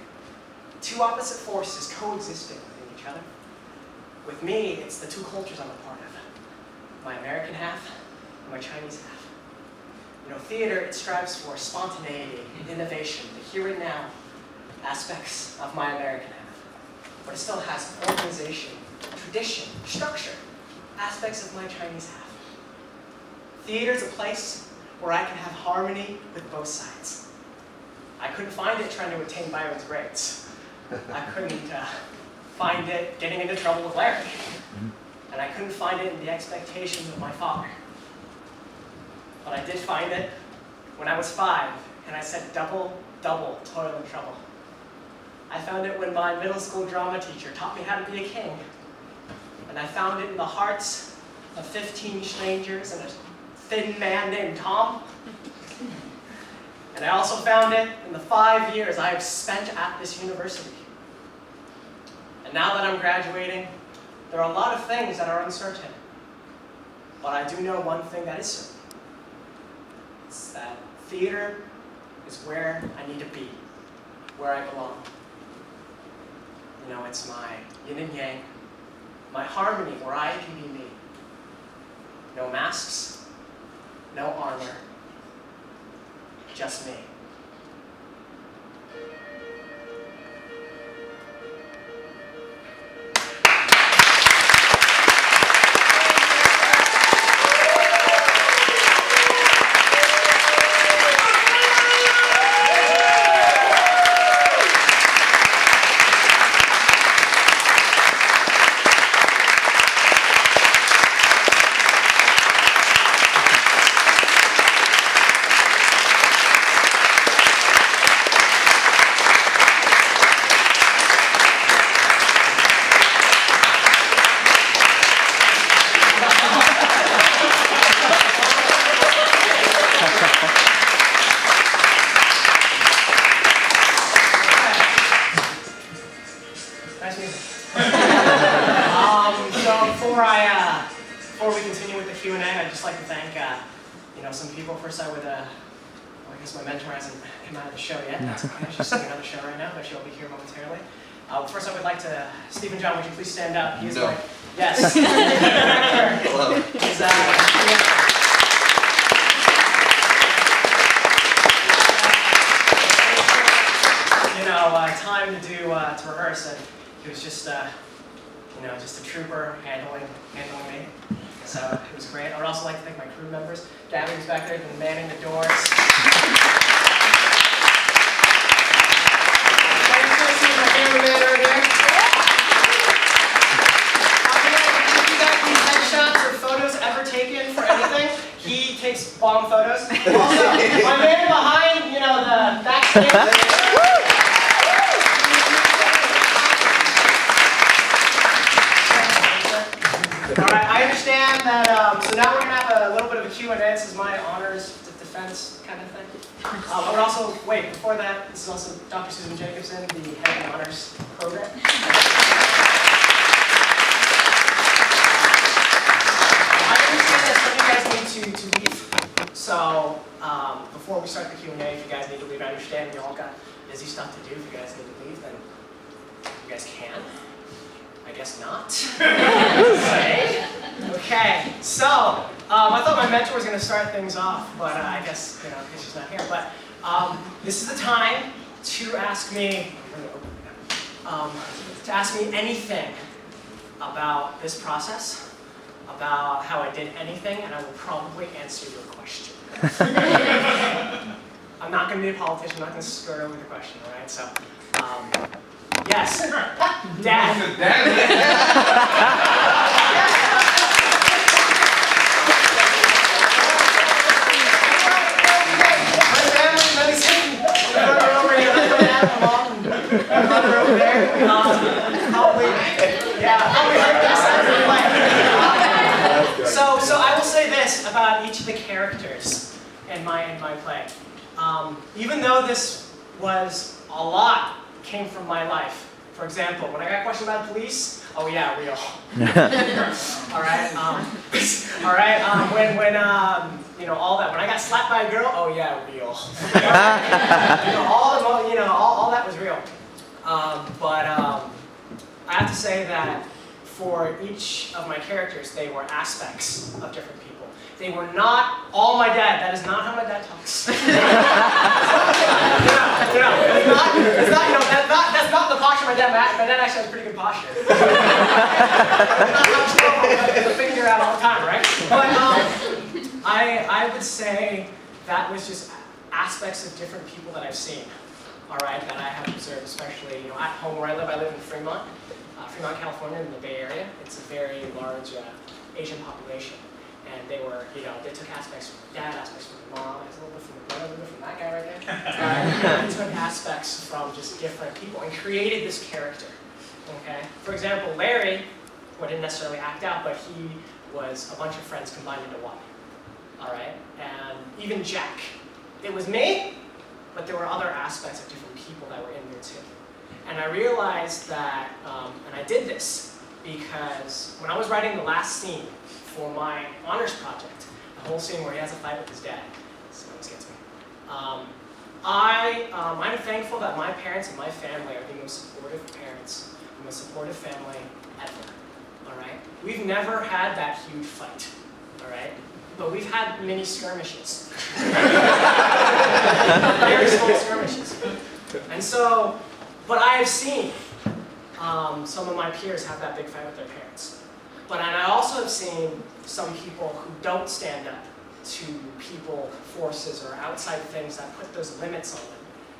Two opposite forces coexisting within each other. With me, it's the two cultures I'm a part of. My American half and my Chinese half. You know, theater, it strives for spontaneity, innovation, the here and now aspects of my American half. But it still has organization, tradition, structure, aspects of my Chinese half. Theater is a place where I can have harmony with both sides. I couldn't find it trying to attain Byron's grades. I couldn't find it getting into trouble with Larry. And I couldn't find it in the expectations of my father. But I did find it when I was 5, and I said double, double, toil and trouble. I found it when my middle school drama teacher taught me how to be a king. And I found it in the hearts of 15 strangers and a thin man named Tom. And I also found it in the 5 years I have spent at this university. And now that I'm graduating, there are a lot of things that are uncertain. But I do know one thing that is certain. It's that theater is where I need to be, where I belong. You know, it's my yin and yang, my harmony where I can be me. No masks, no armor, just me. some people. First, I would, well, I guess my mentor hasn't come out of the show yet. That's okay. She's doing another show right now, but she'll be here momentarily. First, I would like to, Stephen John, would you please stand up? He's No. Yes. Hello. He's, time to rehearse, and he was just, just a trooper handling me. So it was great. I would also like to thank my crew members. Gabby was back there, been manning the doors. My cameraman over here. If you guys need headshots or photos ever taken for anything, he takes bomb photos. Also, my man behind, the backstage. Alright, I understand that, so now we're going to have a little bit of a Q&A. This is my honors defense kind of thing. I would also, wait, before that, this is also Dr. Susan Jacobson, the head of the honors program. I understand that some of you guys need to leave. So, before we start the Q&A, if you guys need to leave, I understand you all got busy stuff to do. If you guys need to leave, then you guys can. I guess not. Okay, so I thought my mentor was going to start things off, but I guess she's not here. But this is the time to ask me anything about this process, about how I did anything, and I will probably answer your question. I'm not going to be a politician. I'm not going to skirt over the question. All right, so. Yes. Dad. My family, let me see. My brother over here, my dad, my mom, my brother over there. Probably heard this every play. So I will say this about each of the characters in my play. Even though this was a lot came from my life. For example, when I got questioned by the police, oh yeah, real. All right. When all that. When I got slapped by a girl, oh yeah, real. All that was real. But I have to say that for each of my characters, they were aspects of different people. They were not all my dad. That is not how my dad talks. That's not the posture my dad had. My dad actually has pretty good posture. The finger out all the time, right? But I would say that was just aspects of different people that I've seen. All right, that I have observed, especially at home where I live. I live in Fremont, California, in the Bay Area. It's a very large Asian population. And they were, they took aspects from dad, aspects from my mom, a little bit from the brother, a little bit from that guy right there. They took aspects from just different people and created this character. Okay? For example, Larry, who I didn't necessarily act out, but he was a bunch of friends combined into one. All right? And even Jack. It was me, but there were other aspects of different people that were in there too. And I realized that, and I did this because when I was writing the last scene for my honors project, the whole scene where he has a fight with his dad, this always gets me. I'm thankful that my parents and my family are the most supportive parents, the most supportive family ever. All right, we've never had that huge fight. All right, but we've had mini skirmishes, very small skirmishes, and so. But I have seen some of my peers have that big fight with their parents. But I also have seen some people who don't stand up to people, forces, or outside things that put those limits on them.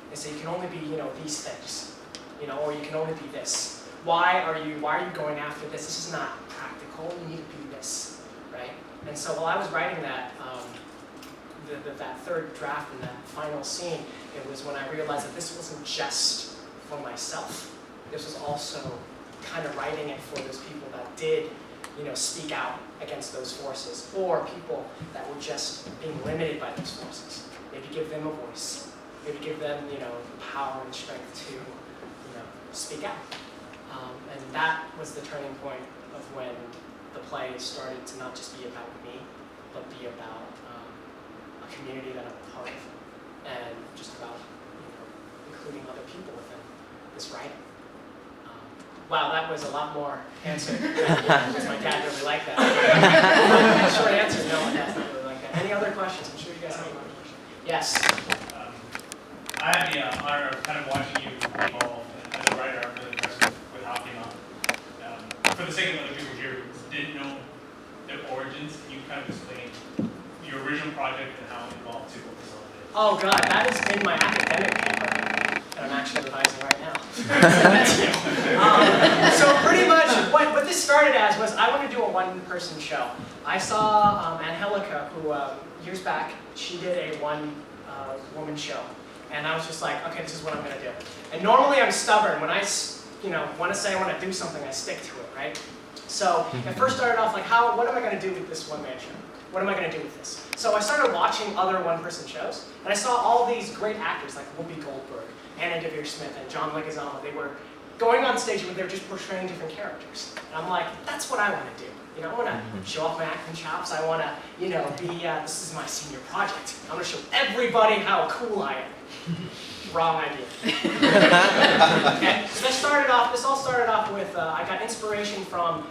They say you can only be, these things, or you can only be this. Why are you going after this? This is not practical. You need to be this, right? And so while I was writing that, that third draft and that final scene, it was when I realized that this wasn't just for myself. This was also kind of writing it for those people that did, speak out against those forces, or people that were just being limited by those forces. Maybe give them a voice. Maybe give them, the power and strength to, speak out. And that was the turning point of when the play started to not just be about me, but be about community that I'm a part of, and just about including other people within this writing. Wow, that was a lot more answer. Because my dad really liked that. Short answer, no, my dad's not really like that. Any other questions? I'm sure you guys have another question. Yes. I had the honor of kind of watching you evolve as a writer. I'm really impressed with how it came out. For the sake of other people here who didn't know the origins, can you kind of explain your original project and how it evolved to what resulted in? Oh God, that has been my academic paper that I'm actually revising right now. So pretty much what this started as was I wanted to do a one-person show. I saw Angelica, who years back, she did a one-woman show. And I was just like, okay, this is what I'm going to do. And normally I'm stubborn. When I want to say I want to do something, I stick to it, right? So it first started off like, what am I going to do with this one-man show? What am I going to do with this? So I started watching other one-person shows, and I saw all these great actors like Whoopi Goldberg, Anna Devere Smith, and John Leguizamo. They were going on stage and they were just portraying different characters. And I'm like, that's what I want to do. I want to show off my acting chops. I want to, be, this is my senior project. I'm going to show everybody how cool I am. Wrong idea. Okay, so this all started off with, I got inspiration from,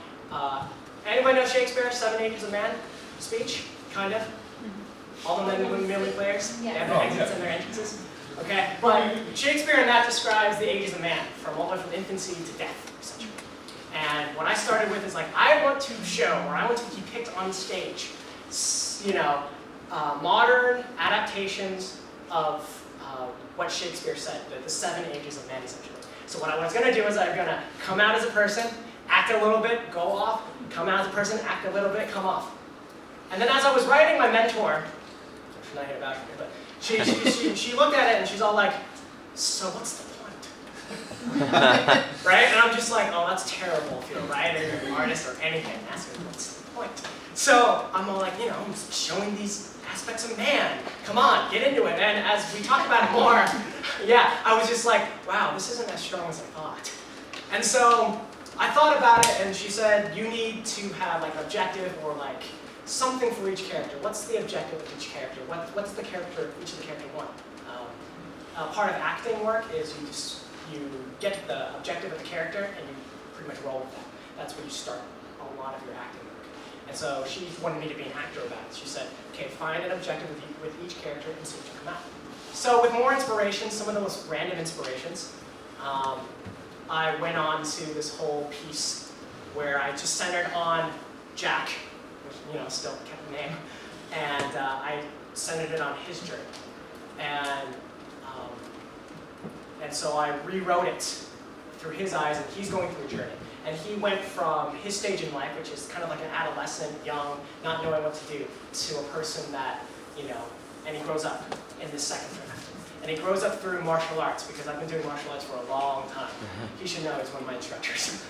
anybody know Shakespeare, 7 Ages of Man speech? Kind of? All the men and women merely players? Yeah. They have their exits and their entrances? Okay, but Shakespeare in that describes the ages of man, all the way from infancy to death, essentially. And what I started with is like, I want to show, or I want to depict on stage, modern adaptations of what Shakespeare said, the 7 ages of man, essentially. So what I was going to do is I'm going to come out as a person, act a little bit, go off, come out as a person, act a little bit, come off. And then as I was writing, my mentor, she's not here about me, but she looked at it and she's all like, so what's the point? Right? And I'm just like, oh, that's terrible if you're a writer or an artist or anything. Ask me, what's the point? So I'm all like, I'm showing these aspects of man. Come on, get into it. And as we talk about it more, I was just like, wow, this isn't as strong as I thought. And so I thought about it, and she said, you need to have like objective or like something for each character. What's the objective of each character? What's the character, each of the characters want? Part of acting work is you get the objective of the character and you pretty much roll with that. That's where you start a lot of your acting work. And so she wanted me to be an actor about it. She said, okay, find an objective with each character and see what you come out. So with more inspirations, some of the most random inspirations, I went on to this whole piece where I just centered on Jack, which still kept the name, and I centered it on his journey. And so I rewrote it through his eyes, and he's going through a journey. And he went from his stage in life, which is kind of like an adolescent, young, not knowing what to do, to a person that, and he grows up in this second draft. And he grows up through martial arts, because I've been doing martial arts for a long time. He should know, he's one of my instructors.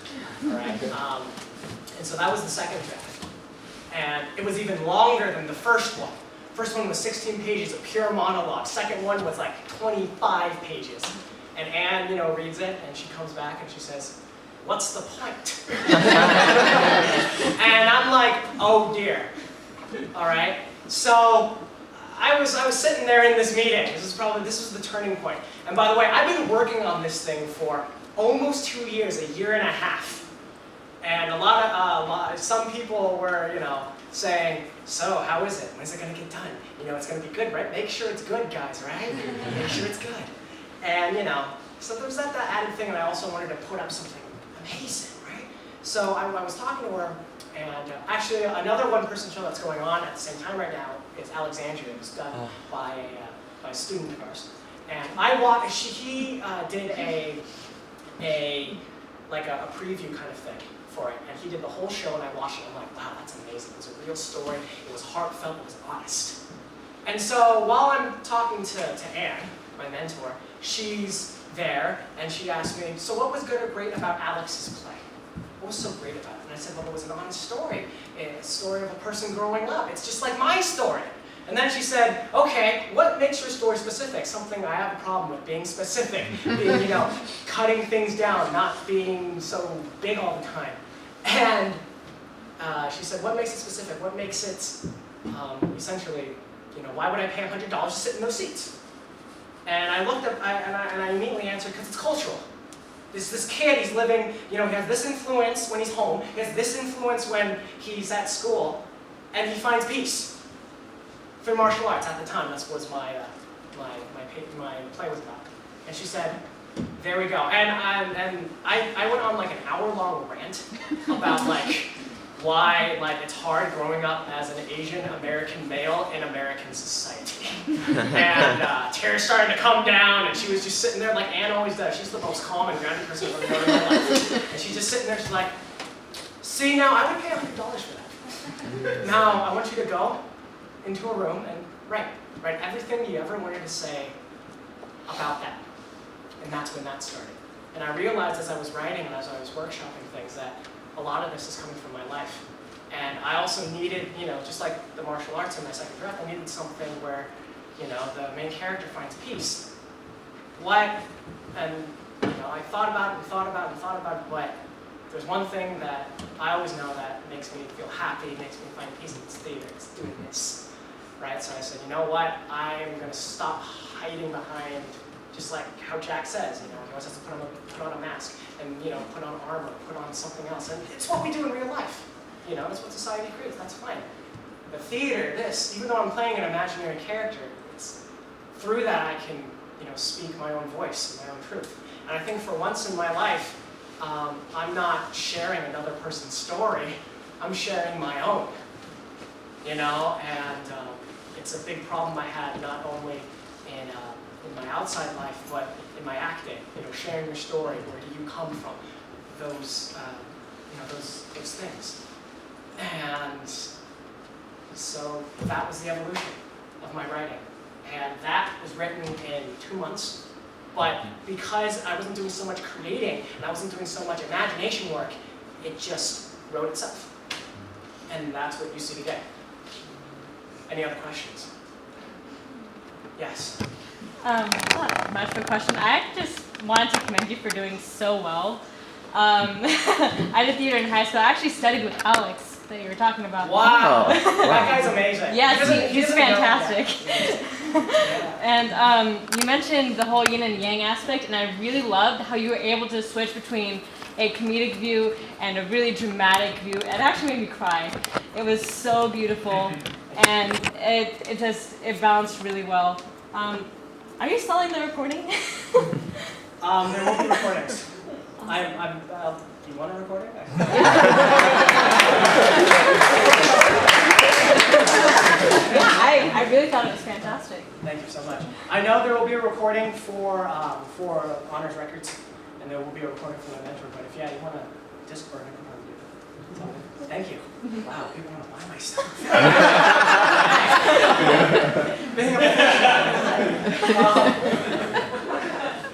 All right? And so that was the second draft. And it was even longer than the first one. First one was 16 pages of pure monologue. Second one was like 25 pages. And Anne, reads it, and she comes back and she says, what's the point? And I'm like, oh dear. All right? So I was sitting there in this meeting. This was the turning point. And by the way, I've been working on this thing for almost 2 years, a year and a half. And some people were, saying, so how is it? When's it going to get done? It's going to be good, right? Make sure it's good, guys, right? Make sure it's good. And, so there was that added thing, and I also wanted to put up something amazing, right? So I was talking to her, and actually another one-person show that's going on at the same time right now is Alexandria. It was done by a student of ours. And he did a preview kind of thing for it, and he did the whole show, and I watched it, and I'm like, wow, that's amazing. It was a real story, it was heartfelt, it was honest. And so while I'm talking to Anne, my mentor, she's there, and she asked me, so what was good or great about Alex's play? What was so great about it? And I said, well, it was an honest story. It's a story of a person growing up. It's just like my story. And then she said, okay, what makes your story specific? Something I have a problem with, being specific, being, cutting things down, not being so big all the time. And she said, what makes it specific? What makes it essentially why would I pay $100 to sit in those seats? And I looked up, and I immediately answered, because it's cultural. This kid, he's living, he has this influence when he's home, he has this influence when he's at school, and he finds peace through martial arts. At the time, that's what my play was about. And she said, there we go. And I went on like an hour-long rant about why it's hard growing up as an Asian American male in American society. And tears started to come down, and she was just sitting there like Anne always does. She's the most calm and grounded person I've ever known in my life. And she's just sitting there, she's like, see, now I would pay $100 for that. Now I want you to go into a room and write everything you ever wanted to say about that. And that's when that started. And I realized as I was writing and as I was workshopping things that a lot of this is coming from my life. And I also needed, just like the martial arts in my second breath, I needed something where, the main character finds peace. And I thought about it, but there's one thing that I always know that makes me feel happy, makes me find peace, and it's theater, it's doing this, right? So I said, you know what, I'm gonna stop hiding behind, just like how Jack says, he always has to put on a mask, and put on armor, put on something else, and it's what we do in real life. It's what society creates, that's fine. The theater, even though I'm playing an imaginary character, it's through that I can, speak my own voice, my own truth. And I think for once in my life, I'm not sharing another person's story, I'm sharing my own, and it's a big problem I had not only in my outside life, but in my acting, sharing your story, where do you come from, those things. And so that was the evolution of my writing. And that was written in 2 months. But because I wasn't doing so much creating, and I wasn't doing so much imagination work, it just wrote itself. And that's what you see today. Any other questions? Yes? Not much of a question. I just wanted to commend you for doing so well. I did theater in high school. I actually studied with Alex that you were talking about. Wow! That guy's amazing. Yes, he's fantastic. Yeah. And you mentioned the whole yin and yang aspect, and I really loved how you were able to switch between a comedic view and a really dramatic view. It actually made me cry. It was so beautiful, and it balanced really well. Are you selling the recording? There won't be recordings. Do you want a recording? I really thought it was fantastic. Thank you so much. I know there will be a recording for Honors Records, and there will be a recording for my mentor, but if you want a disc burn, I can probably do that. So, thank you. Wow, people want to buy my stuff.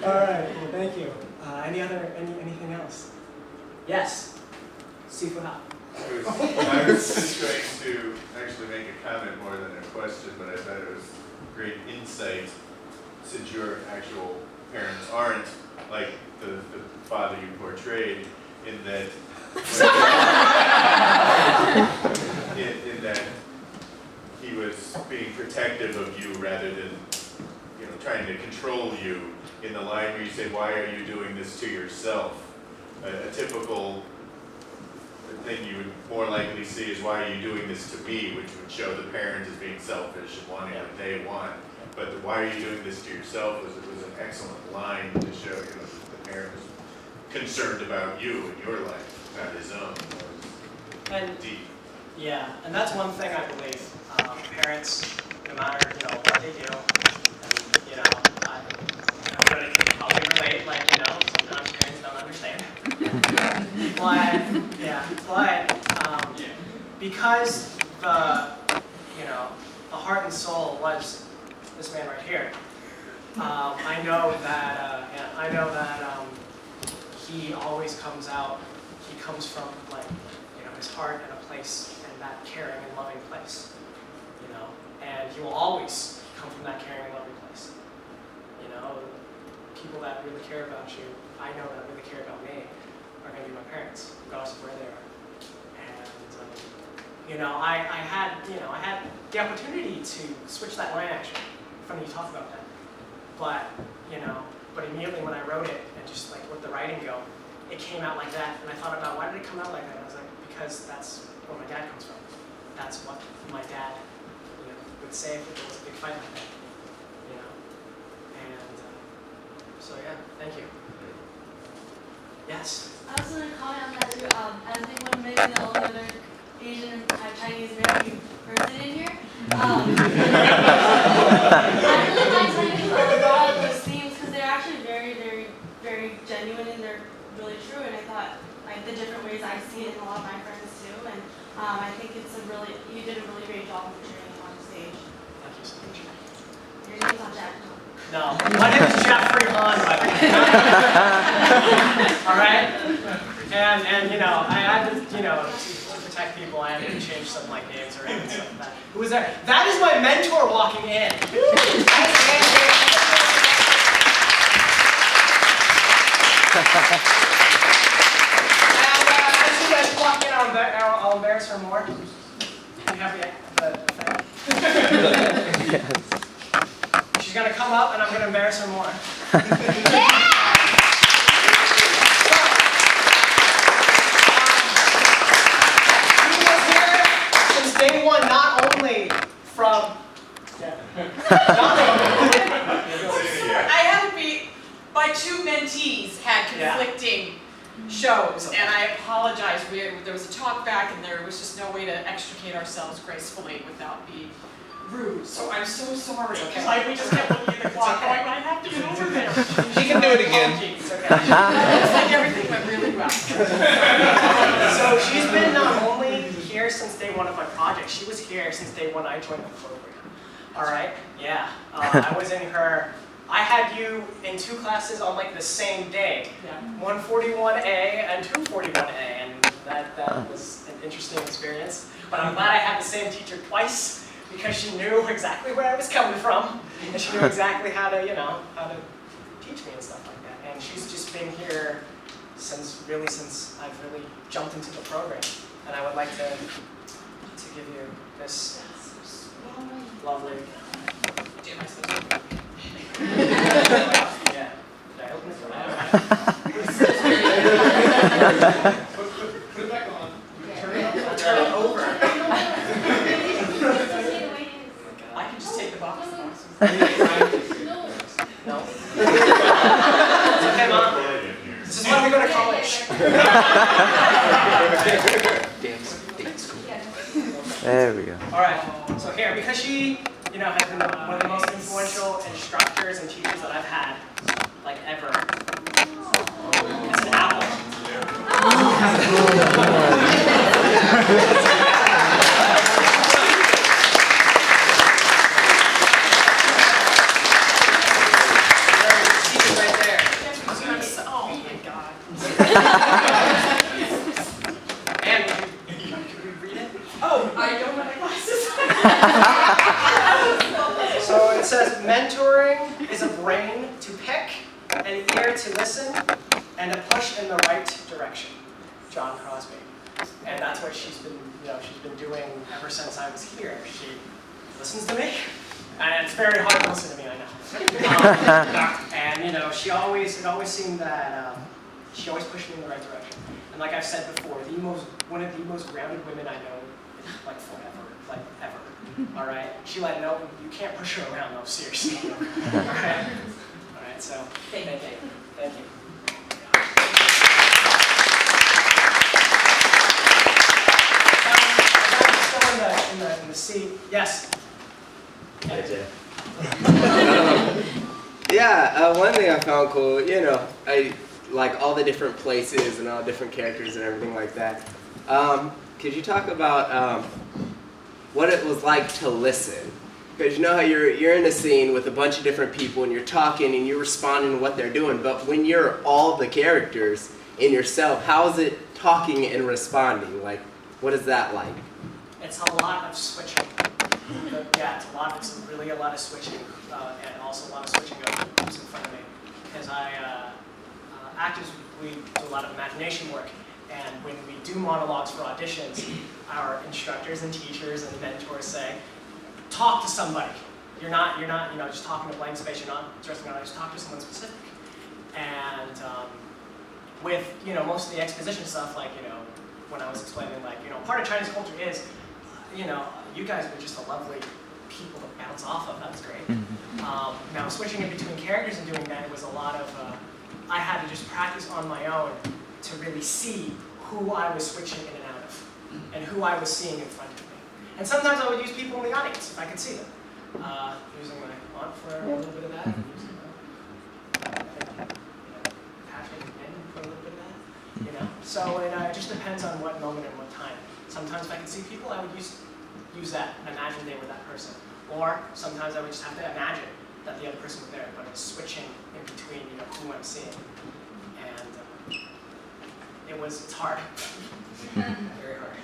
All right, well, thank you. Anything else? Yes. Seafood hot. I was just going to actually make a comment more than a question, but I thought it was great insight, since your actual parents aren't like the father you portrayed, in that in that he was being protective of you rather than trying to control you. In the line where you say, "Why are you doing this to yourself?" A typical thing you would more likely see is, "Why are you doing this to me?" which would show the parent as being selfish and wanting what they want. But the "why are you doing this to yourself" was an excellent line to show that the parent was concerned about you and your life, not his own. And Deep. yeah, and that's one thing I believe. Parents, no matter what they do, and everybody can probably relate. Sometimes parents don't understand. but because the heart and soul was this man right here. I know that he always comes out. He comes from his heart and a place, and that caring and loving place. And he will always come from that caring and loving place. People that really care about you, I know that really care about me, are going to be my parents, regardless of where they are. And I had the opportunity to switch that line action. Funny you talk about that. But immediately when I wrote it and just like let the writing go, it came out like that. And I thought about why did it come out like that? And I was like, because that's where my dad comes from. That's what my dad, would say if there was a big fight like that. And so yeah, thank you. Yes. I was going to comment on that too. I think one maybe the only other Asian Chinese American person in here. I really like Chinese a lot of those themes because they're actually very, very, very genuine and they're really true. And I thought like the different ways I see it in a lot of my friends too. And I think you did a really great job of portraying it on stage. Thank you so much. Your name's not Jack. No, my name is Jeffrey Han, by the way. All right? And I had to, to protect people, I had to change some like names or anything stuff like that. Who was there? That is my mentor walking in. And as you guys walk in, I'll embarrass her more. You have the thing? She's going to come up and I'm going to embarrass her more. She was here since day one, not only from... I had to be, my two mentees had conflicting shows, and I apologize. There was a talk back, and there was just no way to extricate ourselves gracefully without being rude. So I'm so sorry. Okay. Like we just kept looking at the clock, going, I have to get over there. She can do it again. It's okay. Looks like everything went really well. So she's been not only here since day one of my project, she was here since day one I joined the program. All right? Yeah. I was in her... I had you in 2 classes on like the same day. Yeah. 141A and 241A, and that was an interesting experience. But I'm glad I had the same teacher twice because she knew exactly where I was coming from, and she knew exactly how to, how to teach me and stuff like that. And she's just been here since I've really jumped into the program. And I would like to give you this lovely. Am I supposed to? Yeah. Did I open it for that? Put it back on. Turn it over. I can just take the box. No. It's okay, Mom. This is why we go to college. There we go. All right. So here, because she, has been one of the most influential instructors and teachers that I've had, like ever. It's an apple. Right there. Oh my God. And can we read it? Oh, I don't have my glasses. So it says, mentoring is a brain to pick, an ear to listen, and a push in the right direction. John Crosby. And that's what she's been doing ever since I was here. She listens to me, and it's very hard to listen to me, I know. And it always seemed that she always pushed me in the right direction. And like I've said before, one of the most grounded women I know, like forever, like ever. All right, she let know you can't push her around though, seriously. All right, so thank you. Thank you. Still in the seat. Yes. Hi, Jay. One thing I found cool, I like all the different places and all the different characters and everything like that. Could you talk about what it was like to listen? Because you know how you're in a scene with a bunch of different people and you're talking and you're responding to what they're doing, but when you're all the characters in yourself, how is it talking and responding? Like, what is that like? It's a lot of switching. Yeah, it's really a lot of switching, and also a lot of switching of who's in front of me. Because actors, we do a lot of imagination work, And when we do monologues for auditions, our instructors and teachers and mentors say, talk to somebody. You're not just talking to blank space. You're not addressing just talk to someone specific. And with most of the exposition stuff, like when I was explaining, like part of Chinese culture is, you guys were just a lovely people to bounce off of. That was great. Now switching in between characters and doing that, it was a lot of I had to just practice on my own to really see who I was switching in and out of, and who I was seeing in front of me. And sometimes I would use people in the audience if I could see them. Using my aunt for a little bit of that. Using Patrick and Ben for a little bit of that. So it just depends on what moment and what time. Sometimes if I could see people, I would use that and imagine they were that person. Or sometimes I would just have to imagine that the other person was there, but it's switching in between who I'm seeing. And it's hard. Very hard.